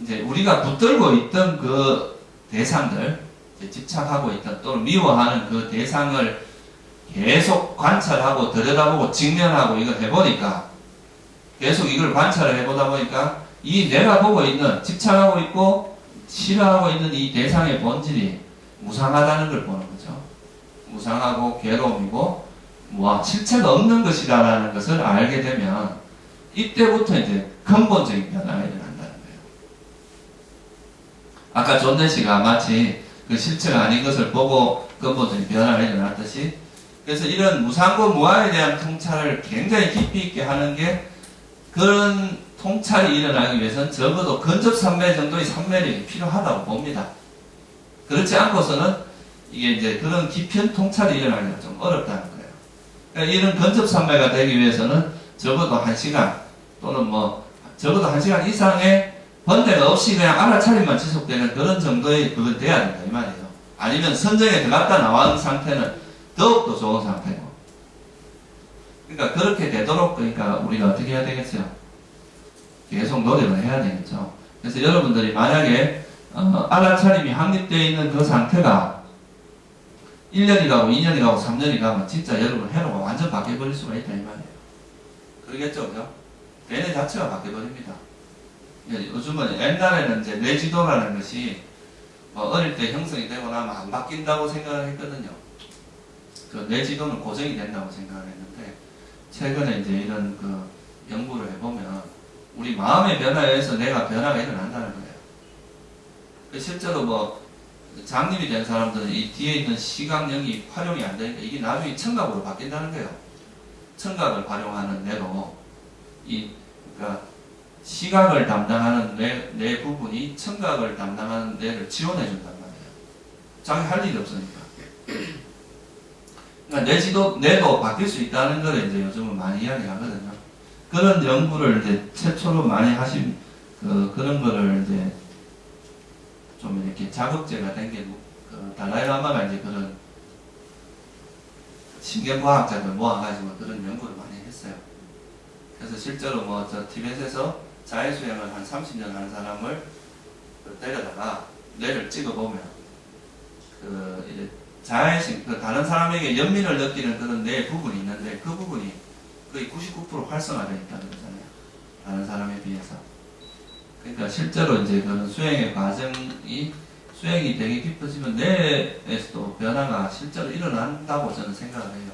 이제 우리가 붙들고 있던 그 대상들, 집착하고 있던 또는 미워하는 그 대상을 계속 관찰하고 들여다보고 직면하고 이걸 해보니까, 계속 이걸 관찰을 해보다 보니까 이 내가 보고 있는, 집착하고 있고 싫어하고 있는 이 대상의 본질이 무상하다는 걸 보는 거죠. 무상하고 괴로움이고 실체가 없는 것이다라는 것을 알게 되면 이때부터 이제 근본적인 변화가 일어난다는 거예요. 아까 존대 씨가 마치 그 실체가 아닌 것을 보고 근본적인 변화가 일어났듯이, 그래서 이런 무상과 무아에 대한 통찰을 굉장히 깊이 있게 하는 게, 그런 통찰이 일어나기 위해서는 적어도 근접산매 정도의 산매력이 필요하다고 봅니다. 그렇지 않고서는 이게 이제 그런 깊은 통찰이 일어나기가 좀 어렵다는 거예요. 그러니까 이런 근접산매가 되기 위해서는 적어도 1시간 또는 적어도 1시간 이상의 번뇌가 없이 그냥 알아차림만 지속되는 그런 정도의 그건 돼야 된다 이 말이에요. 아니면 선정에 들어갔다 나온 상태는 더욱더 좋은 상태고. 그러니까 그렇게 되도록, 그러니까 우리가 어떻게 해야 되겠어요? 계속 노력을 해야 되겠죠. 그래서 여러분들이 만약에 알아차림이 확립되어 있는 그 상태가 1년이 가고 2년이 가고 3년이 가면 진짜 여러분 해로가 완전 바뀌어버릴 수가 있다 이 말이에요. 그러겠죠, 그죠? 뇌 자체가 바뀌어버립니다. 요즘은, 옛날에는 이제 뇌지도라는 것이 어릴 때 형성이 되고 나면 안 바뀐다고 생각을 했거든요. 그 뇌지도는 고정이 된다고 생각을 했는데, 최근에 이제 이런 그 연구를 해보면 우리 마음의 변화에 의해서 뇌가 변화가 일어난다는 거예요. 실제로 장님이 된 사람들은 이 뒤에 있는 시각령이 활용이 안 되니까 이게 나중에 청각으로 바뀐다는 거예요. 청각을 활용하는 뇌로 그러니까 시각을 담당하는 뇌 부분이 청각을 담당하는 뇌를 지원해 준단 말이에요. 자기 할 일이 없으니까. 그러니까 뇌도 바뀔 수 있다는 걸 이제 요즘은 많이 이야기하거든요. 그런 연구를 이제 최초로 많이 하신 그런 거를 이제 좀 이렇게 자극제가 된 게 달라이라마가 이제 그런 신경과학자들 모아가지고 그런 연구를 많이 했어요. 그래서 실제로 저 티벳에서 자해수행을 한 30년 하는 사람을 데려다가 뇌를 찍어보면 이제 다른 사람에게 연민을 느끼는 그런 뇌 부분이 있는데 그 부분이 거의 99% 활성화되어 있다는 거잖아요. 다른 사람에 비해서. 그러니까 실제로 이제 그런 수행의 과정이 수행이 되게 깊어지면 뇌에서도 변화가 실제로 일어난다고 저는 생각을 해요.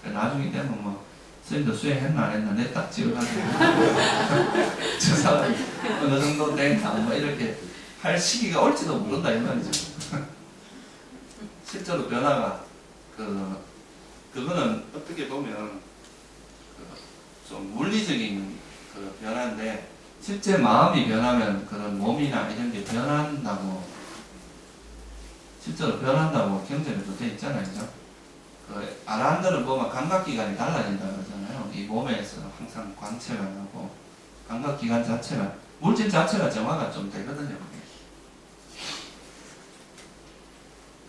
나중에 되면 선생님도 수행했나 안 했나 내 딱 찍어가지고 저 사람이 어느 정도 된가 이렇게 할 시기가 올지도 모른다 이 말이죠. 실제로 변화가 그거는 어떻게 보면 좀 물리적인 그 변화인데, 실제 마음이 변하면 그런 몸이나 이런 게 변한다고, 실제로 변한다고 경전에도 돼 있잖아요. 그죠? 아라한들은 보면 감각기관이 달라진다고 그러잖아요. 이 몸에서 항상 광채가 나고, 감각기관 자체가, 물질 자체가 정화가 좀 되거든요.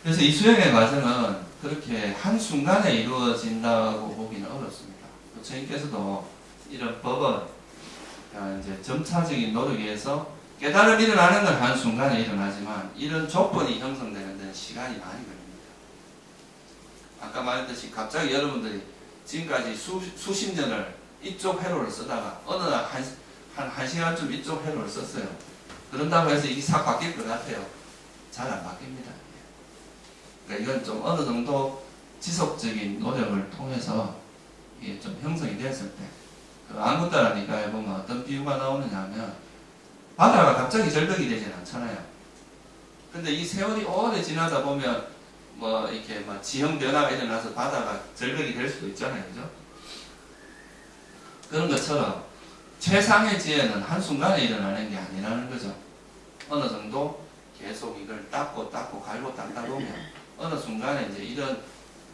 그래서 이 수행의 과정은 그렇게 한순간에 이루어진다고 보기는 어렵습니다. 부처님께서도 이런 법은 이제 점차적인 노력에 의해서 깨달음이 일어나는 건 한순간에 일어나지만 이런 조건이 형성되는 데는 시간이 많이 걸립니다. 아까 말했듯이 갑자기 여러분들이 지금까지 수십 년을 이쪽 회로를 쓰다가 어느 날 한 시간쯤 이쪽 회로를 썼어요. 그런다고 해서 이게 싹 바뀔 것 같아요. 잘 안 바뀝니다. 그러니까 이건 좀 어느 정도 지속적인 노력을 통해서 이게 좀 형성이 됐을 때, 안굿다라니까 보면 어떤 비유가 나오느냐 하면, 바다가 갑자기 절벽이 되진 않잖아요. 근데 이 세월이 오래 지나다 보면 이렇게 지형 변화가 일어나서 바다가 절벽이 될 수도 있잖아요. 그죠? 그런 것처럼 최상의 지혜는 한순간에 일어나는 게 아니라는 거죠. 어느 정도 계속 이걸 닦고 갈고 닦다 보면 어느 순간에 이제 이런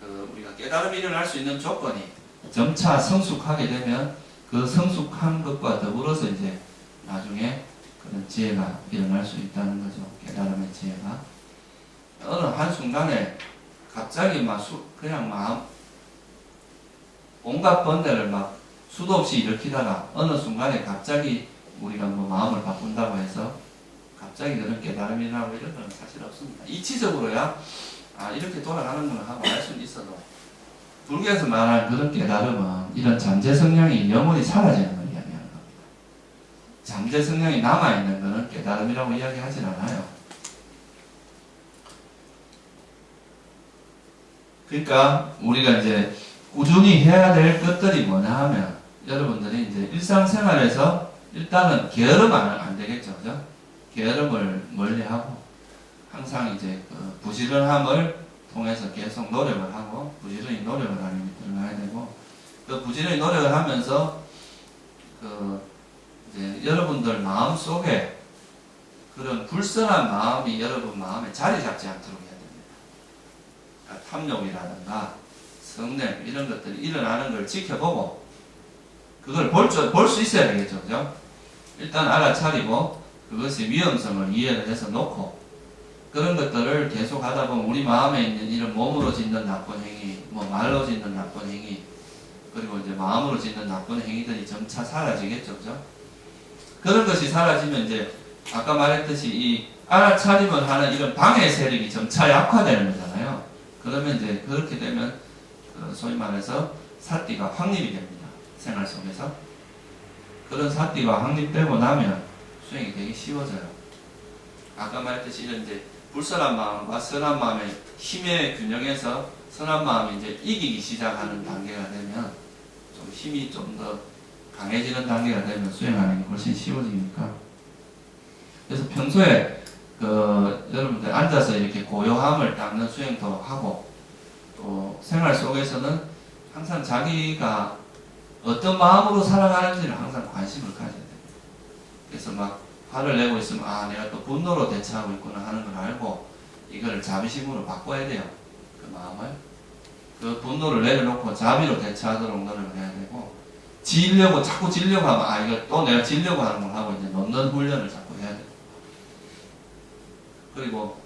우리가 깨달음이 일어날 수 있는 조건이 점차 성숙하게 되면 그 성숙한 것과 더불어서 이제 나중에 그런 지혜가 일어날 수 있다는 거죠. 깨달음의 지혜가. 어느 한순간에 갑자기 그냥 온갖 번뇌를 수도 없이 일으키다가 어느 순간에 갑자기 우리가 마음을 바꾼다고 해서 갑자기 그런 깨달음이 일어나고 이런 건 사실 없습니다. 이치적으로야 이렇게 돌아가는구나 하고 알 수는 있어도, 불교에서 말하는 그런 깨달음은 이런 잠재 성향이 영원히 사라지는 걸 이야기하는 겁니다. 잠재 성향이 남아있는 것은 깨달음이라고 이야기하진 않아요. 그러니까 우리가 이제 꾸준히 해야 될 것들이 뭐냐 하면 여러분들이 이제 일상생활에서 일단은 게으르면 안 되겠죠, 그죠? 게으름을 멀리하고 항상 이제 그 부지런함을 통해서 계속 노력을 하고 부지런히 노력을 하는 게 들어가야 되고 그 부지런히 노력을 하면서 그 이제 여러분들 마음 속에 그런 불선한 마음이 여러분 마음에 자리 잡지 않도록 해야 됩니다. 그러니까 탐욕이라든가 성냄 이런 것들이 일어나는 걸 지켜보고 그걸 볼 수 있어야 되겠죠, 그죠? 일단 알아차리고 그것이 위험성을 이해를 해서 놓고 그런 것들을 계속 하다 보면 우리 마음에 있는 이런 몸으로 짓는 나쁜 행위, 뭐 말로 짓는 나쁜 행위, 그리고 이제 마음으로 짓는 나쁜 행위들이 점차 사라지겠죠, 그죠? 그런 것이 사라지면 이제 아까 말했듯이 이 알아차림을 하는 이런 방해 세력이 점차 약화되는 거잖아요. 그러면 이제 그렇게 되면 그 소위 말해서 사띠가 확립이 됩니다. 생활 속에서. 그런 사띠가 확립되고 나면 수행이 되게 쉬워져요. 아까 말했듯이 이런 이제 불선한 마음과 선한 마음의 힘의 균형에서 선한 마음이 이제 이기기 시작하는 단계가 되면 좀 힘이 좀 더 강해지는 단계가 되면 수행하는 게 훨씬 쉬워지니까. 그래서 평소에 그 여러분들 앉아서 이렇게 고요함을 닦는 수행도 하고 또 생활 속에서는 항상 자기가 어떤 마음으로 살아가는지를 항상 관심을 가져야 됩니다. 그래서 막 화를 내고 있으면 아 내가 또 분노로 대처하고 있구나 하는 걸 알고 이걸 자비심으로 바꿔야 돼요. 그 마음을. 그 분노를 내려놓고 자비로 대처하도록 노력을 해야 되고 자꾸 지려고 하면 아 이거 또 내가 지려고 하는 걸 하고 이제 놓는 훈련을 자꾸 해야 돼요. 그리고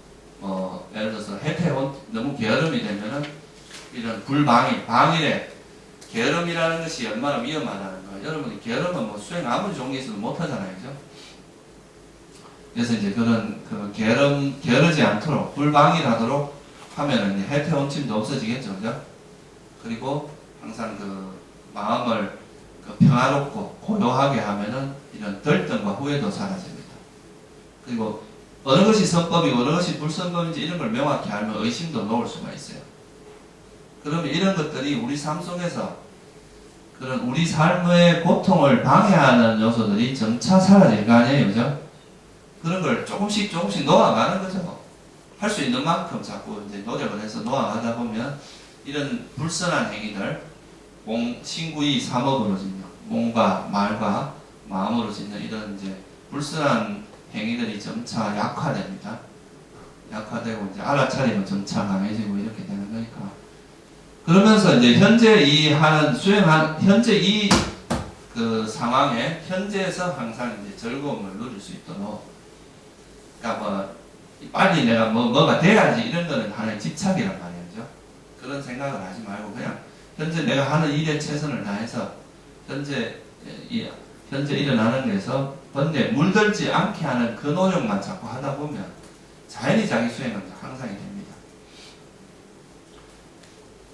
예를 들어서 해태원 너무 게으름이 되면은 이런 방일에 게으름이라는 것이 얼마나 위험하다는 거. 여러분이 게으름은 뭐 수행 아무리 좋은 게 있어도 못 하잖아요, 그죠? 그래서 이제 그런 게으르지 않도록 불방일하도록 하면은 이제 해태원침도 없어지겠죠, 그죠? 그리고 항상 그 마음을 평화롭고 고요하게 하면은 이런 들뜸과 후회도 사라집니다. 그리고 어느 것이 선법이고 어느 것이 불선법인지 이런 걸 명확히 알면 의심도 놓을 수가 있어요. 그러면 이런 것들이 우리 삶 속에서 그런 우리 삶의 고통을 방해하는 요소들이 점차 사라질 거 아니에요, 그죠? 그런 걸 조금씩 놓아가는 거죠. 할 수 있는 만큼 자꾸 이제 노력을 해서 놓아가다 보면 이런 불선한 행위들, 신구이 삼업으로 짓는 몸과 말과 마음으로 짓는 이런 이제 불선한 행위들이 점차 약화됩니다. 약화되고 이제 알아차리면 점차 강해지고 이렇게 되는 거니까. 그러면서 이제 현재 현재 이 그 상황에 현재에서 항상 이제 즐거움을 누릴 수 있도록. 그러니까 뭐 빨리 내가 뭐가 돼야지 이런 거는 하나의 집착이란 말이죠. 그런 생각을 하지 말고 그냥 현재 내가 하는 일에 최선을 다해서 현재 일어나는 데서 번뇌 물들지 않게 하는 그 노력만 자꾸 하다 보면 자연히 자기 수행은 향상이 됩니다.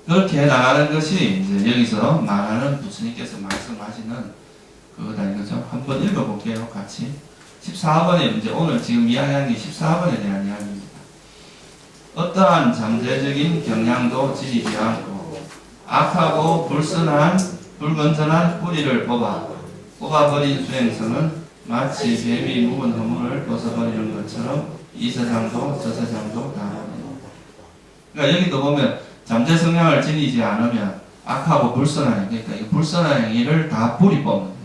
그렇게 나가는 것이 이제 여기서 말하는 부처님께서 말씀하시는 그거다 이거죠. 한번 읽어볼게요, 같이. 14번에 이제 오늘 지금 이야기하는 게 14번에 대한 이야기입니다. 어떠한 잠재적인 경향도 지니지 않고 악하고 불선한 불건전한 뿌리를 뽑아버린 수행성은 마치 뱀이 묵은 허물을 벗어버리는 것처럼 이 세상도 저 세상도 다 버립니다. 그러니까 여기도 보면 잠재 성향을 지니지 않으면 악하고 불선한 행위, 그러니까 이 불선한 행위를 다 뿌리 뽑는 거예요.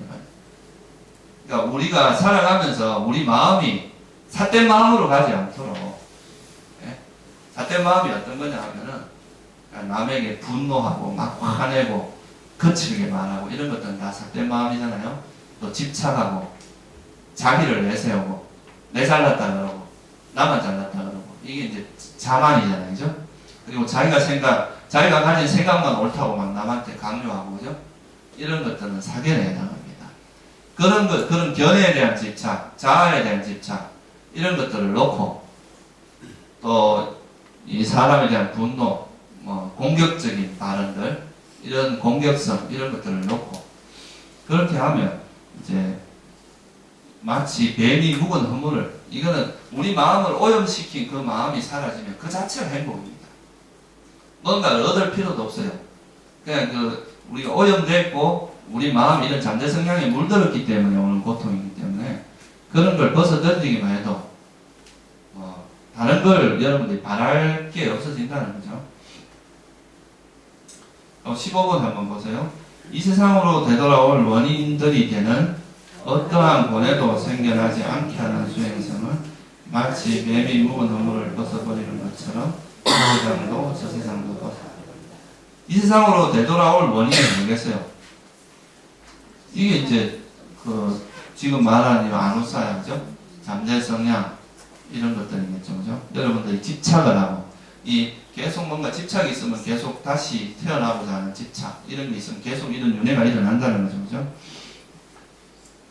그러니까 우리가 살아가면서 우리 마음이 삿된 마음으로 가지 않도록, 삿된 마음이 어떤 거냐 하면은 남에게 분노하고 막 화내고 거칠게 말하고 이런 것들은 다 삿된 마음이잖아요. 또 집착하고 자기를 내세우고 내 잘났다 그러고 나만 잘났다 그러고 이게 이제 자만이잖아요, 그죠? 그리고 자기가 가진 생각만 옳다고 막 남한테 강요하고, 그죠? 이런 것들은 사견에 해당합니다. 그런 견해에 대한 집착, 자아에 대한 집착, 이런 것들을 놓고, 또, 이 사람에 대한 분노, 공격적인 발언들, 이런 공격성, 이런 것들을 놓고, 그렇게 하면, 이제, 마치 뱀이 묵은 허물을, 이거는 우리 마음을 오염시킨 그 마음이 사라지면 그 자체가 행복입니다. 뭔가를 얻을 필요도 없어요. 그냥 우리가 오염됐고 우리 마음 이런 잠재 성향에 물들었기 때문에 오는 고통이기 때문에 그런 걸 벗어던지기만 해도 다른 걸 여러분들이 바랄 게 없어진다는 거죠. 15번 한번 보세요. 이 세상으로 되돌아올 원인들이 되는 어떠한 고뇌도 생겨나지 않게 하는 수행성은 마치 뱀이 묵은 허물을 벗어버리는 것처럼 이 세상도 저 세상도 벗어. 이 세상으로 되돌아올 원인이 뭐겠어요? 이게 이제 지금 말하는 아누사야, 그죠? 잠재 성향 이런 것들이겠죠, 그죠? 여러분들이 집착을 하고 계속 뭔가 집착이 있으면 계속 다시 태어나고자 하는 집착 이런 게 있으면 계속 이런 윤회가 일어난다는 거죠, 그죠?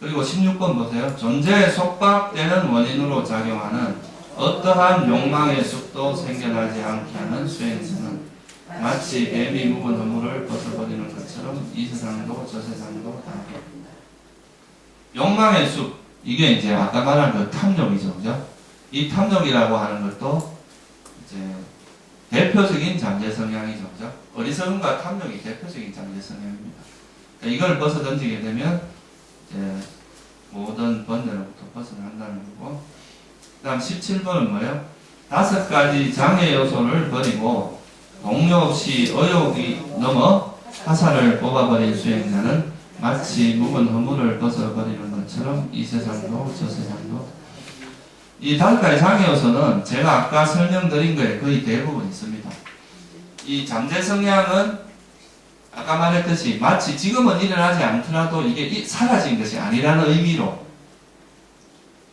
그리고 16번 보세요. 존재에 속박되는 원인으로 작용하는 어떠한 욕망의 숲도 생겨나지 않게 하는 수행성은 마치 뱀이 묵은 허물을 벗어버리는 것처럼 이 세상도 저 세상도 다. 욕망의 숲, 이게 이제 아까 말한 그 탐욕이죠, 그죠? 이 탐욕이라고 하는 것도 이제 대표적인 잠재 성향이죠, 그죠? 어리석음과 탐욕이 대표적인 잠재 성향입니다. 그러니까 이걸 벗어 던지게 되면 이제 모든 번뇌로부터 벗어난다는 거고. 그 다음 17번은 뭐예요? 5가지 장애 요소를 버리고 동요 없이 의욕이 넘어 화살을 뽑아버린 수행자는 마치 묵은 허물을 벗어버리는 것처럼 이 세상도 저 세상도. 이 5가지 장애 요소는 제가 아까 설명드린 거에 거의 대부분 있습니다. 이 잠재 성향은 아까 말했듯이 마치 지금은 일어나지 않더라도 이게 사라진 것이 아니라는 의미로,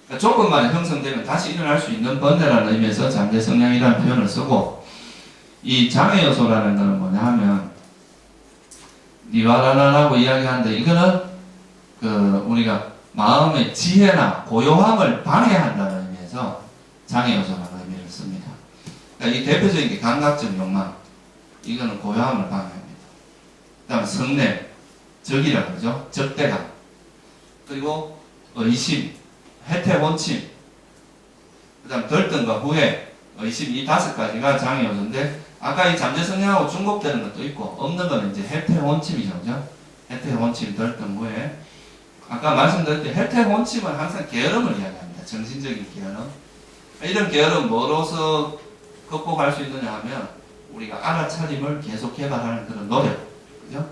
그러니까 조금만 형성되면 다시 일어날 수 있는 번뇌라는 의미에서 잠재 성향이라는 표현을 쓰고, 이 장애 요소라는 것은 뭐냐 하면 니와라나라고 이야기하는데, 이거는 우리가 마음의 지혜나 고요함을 방해한다는 의미에서 장애 요소라는 의미를 씁니다. 그러니까 이 대표적인 게 감각적 욕망, 이거는 고요함을 방해합니다. 그 다음 성냄, 적이라 그러죠. 적대감. 그리고 의심, 해태 원침. 그 다음 덜뜸과 후회, 의심, 이 5가지가 장애 요소인데, 아까 이 잠재 성향하고 중복되는 것도 있고, 없는 거는 이제 해태 원침이죠, 그죠? 해태 원침, 덜뜸, 후회. 아까 말씀드릴 때 해태 원침은 항상 게으름을 이야기합니다. 정신적인 게으름. 이런 게으름 뭐로서 극복할 수 있느냐 하면 우리가 알아차림을 계속 개발하는 그런 노력, 그죠?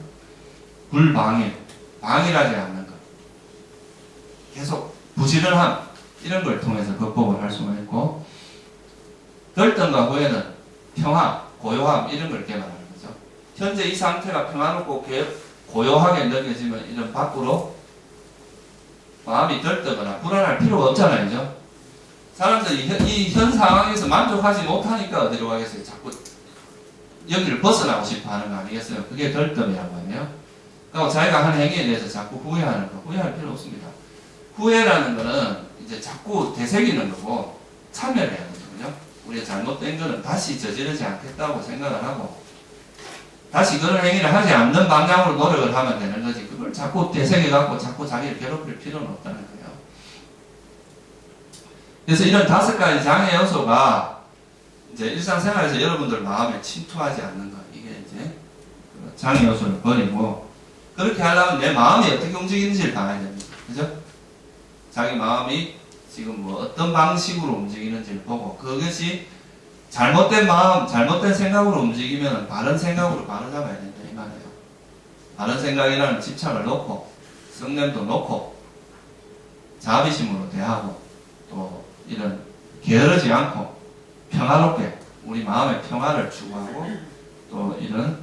불방일, 방일하지 않는 것, 계속 부지런함, 이런 걸 통해서 극복을 할 수가 있고, 덜뜸과 후회는 평화, 고요함, 이런 걸 개발하는 거죠. 현재 이 상태가 평화롭고 고요하게 느껴지면 이런 밖으로 마음이 들뜨거나 불안할 필요가 없잖아요, 그죠? 사람들이 이 현 상황에서 만족하지 못하니까 어디로 가겠어요? 자꾸 여기를 벗어나고 싶어 하는 거 아니겠어요? 그게 덜뜸이라고 하네요. 그리고 자기가 한 행위에 대해서 자꾸 후회하는 거, 후회할 필요 없습니다. 후회라는 거는 이제 자꾸 되새기는 거고 참여해야 되죠, 그죠? 우리가 잘못된 거는 다시 저지르지 않겠다고 생각을 하고 다시 그런 행위를 하지 않는 방향으로 노력을 하면 되는 거지, 그걸 자꾸 되새겨갖고 자꾸 자기를 괴롭힐 필요는 없다는 거예요. 그래서 이런 5가지 장애 요소가 이제 일상생활에서 여러분들 마음에 침투하지 않는 거, 이게 이제 장애 요소를 버리고, 그렇게 하려면 내 마음이 어떻게 움직이는지를 봐야 됩니다. 그죠? 자기 마음이 지금 뭐 어떤 방식으로 움직이는지를 보고, 그것이 잘못된 마음, 잘못된 생각으로 움직이면 바른 생각으로 바로잡아야 된다, 이 말이에요. 바른 생각이라는 집착을 놓고, 성냄도 놓고, 자비심으로 대하고, 또 이런 게으르지 않고 평화롭게 우리 마음의 평화를 추구하고, 또 이런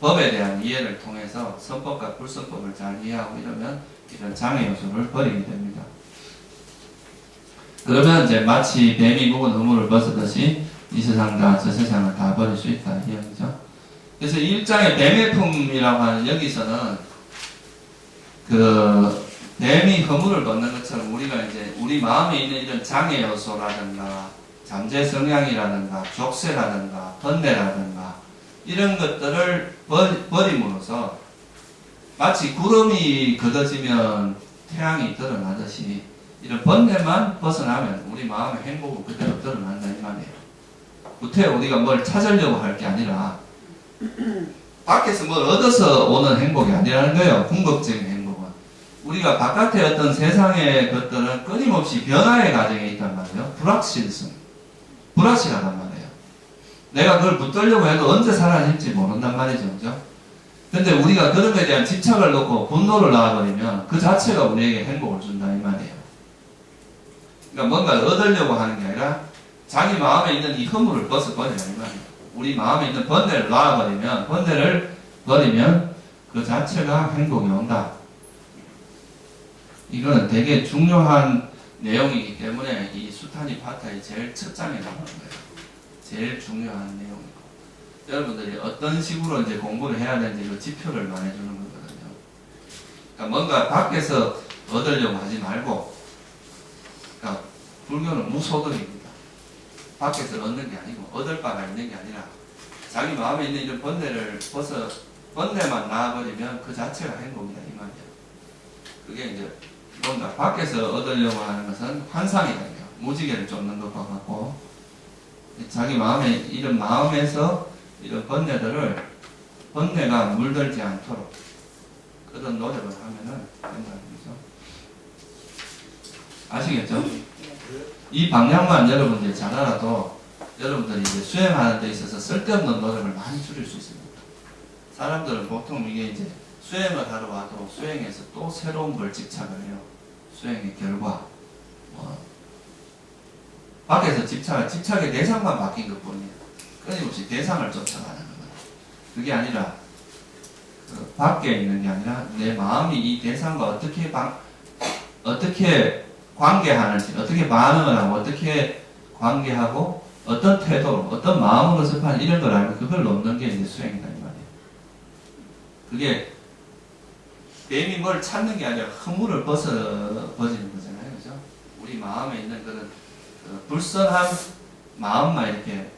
법에 대한 이해를 통해서 선법과 불선법을 잘 이해하고 이러면 이런 장애 요소를 버리게 됩니다. 그러면 이제 마치 뱀이 묵은 허물을 벗었듯이 이 세상 다 저 세상을 다 버릴 수 있다, 이 얘기죠. 그래서 이 1장의 뱀의 품이라고 하는 여기서는 뱀이 허물을 벗는 것처럼 우리가 이제 우리 마음에 있는 이런 장애 요소라든가 잠재 성향이라든가 족쇄라든가 번뇌라든가 이런 것들을 버림으로써 마치 구름이 걷어지면 태양이 드러나듯이, 이런 번뇌만 벗어나면 우리 마음의 행복은 그대로 드러난다, 이 말이에요. 구태 우리가 뭘 찾으려고 할 게 아니라 밖에서 뭘 얻어서 오는 행복이 아니라는 거예요. 궁극적인 행복은. 우리가 바깥의 어떤 세상의 것들은 끊임없이 변화의 과정에 있단 말이에요. 불확실하단 말이에요. 내가 그걸 붙들려고 해도 언제 사라질지 모른단 말이죠. 그죠? 근데 우리가 그런 것에 대한 집착을 놓고 분노를 낳아버리면 그 자체가 우리에게 행복을 준다 이 말이에요. 그러니까 뭔가를 얻으려고 하는 게 아니라 자기 마음에 있는 이 허물을 벗어버리라 이 말이에요. 우리 마음에 있는 번뇌를 놔버리면, 번뇌를 버리면 그 자체가 행복이 온다. 이거는 되게 중요한 내용이기 때문에 이 수타니파타의 제일 첫 장에 나오는 거예요. 제일 중요한 내용이고. 여러분들이 어떤 식으로 이제 공부를 해야 되는지 그 지표를 말해주는 거거든요. 그러니까 뭔가 밖에서 얻으려고 하지 말고, 그러니까 불교는 무소득입니다. 밖에서 얻는 게 아니고 얻을 바가 있는 게 아니라 자기 마음에 있는 이런 번뇌를 벗어 번뇌만 나아버리면 그 자체가 행복이다 이 말이야. 그게 이제 뭔가 밖에서 얻으려고 하는 것은 환상이다. 무지개를 쫓는 것과 같고 자기 마음에 이런 마음에서 이런 번뇌가 물들지 않도록 그런 노력을 하면은 된다는 거죠. 아시겠죠? 이 방향만 여러분들이 잘 알아도 여러분들이 이제 수행하는 데 있어서 쓸데없는 노력을 많이 줄일 수 있습니다. 사람들은 보통 이게 이제 수행을 하러 와도 수행에서 또 새로운 걸 집착을 해요. 수행의 결과. 밖에서 집착의 대상만 바뀐 것 뿐이에요. 끊임없이 대상을 쫓아가는 겁니다. 그게 아니라, 그 밖에 있는 게 아니라 내 마음이 이 대상과 어떻게 관계하는지, 어떻게 반응을 하고, 어떻게 관계하고, 어떤 태도로, 어떤 마음으로 접하는 이런 걸 알고 그걸 놓는 게 이제 수행이다 이 말이에요. 그게 뱀이 뭘 찾는 게 아니라 허물을 벗어버리는 거잖아요, 그죠? 우리 마음에 있는 그런 불선한 마음만 이렇게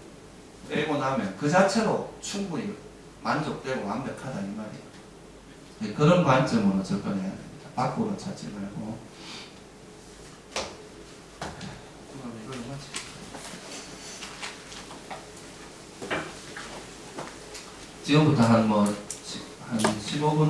빼고 나면 그 자체로 충분히 만족되고 완벽하다 이 말이에요. 그런 관점으로 접근해야 됩니다. 밖으로 찾지 말고. 지금부터 한 15분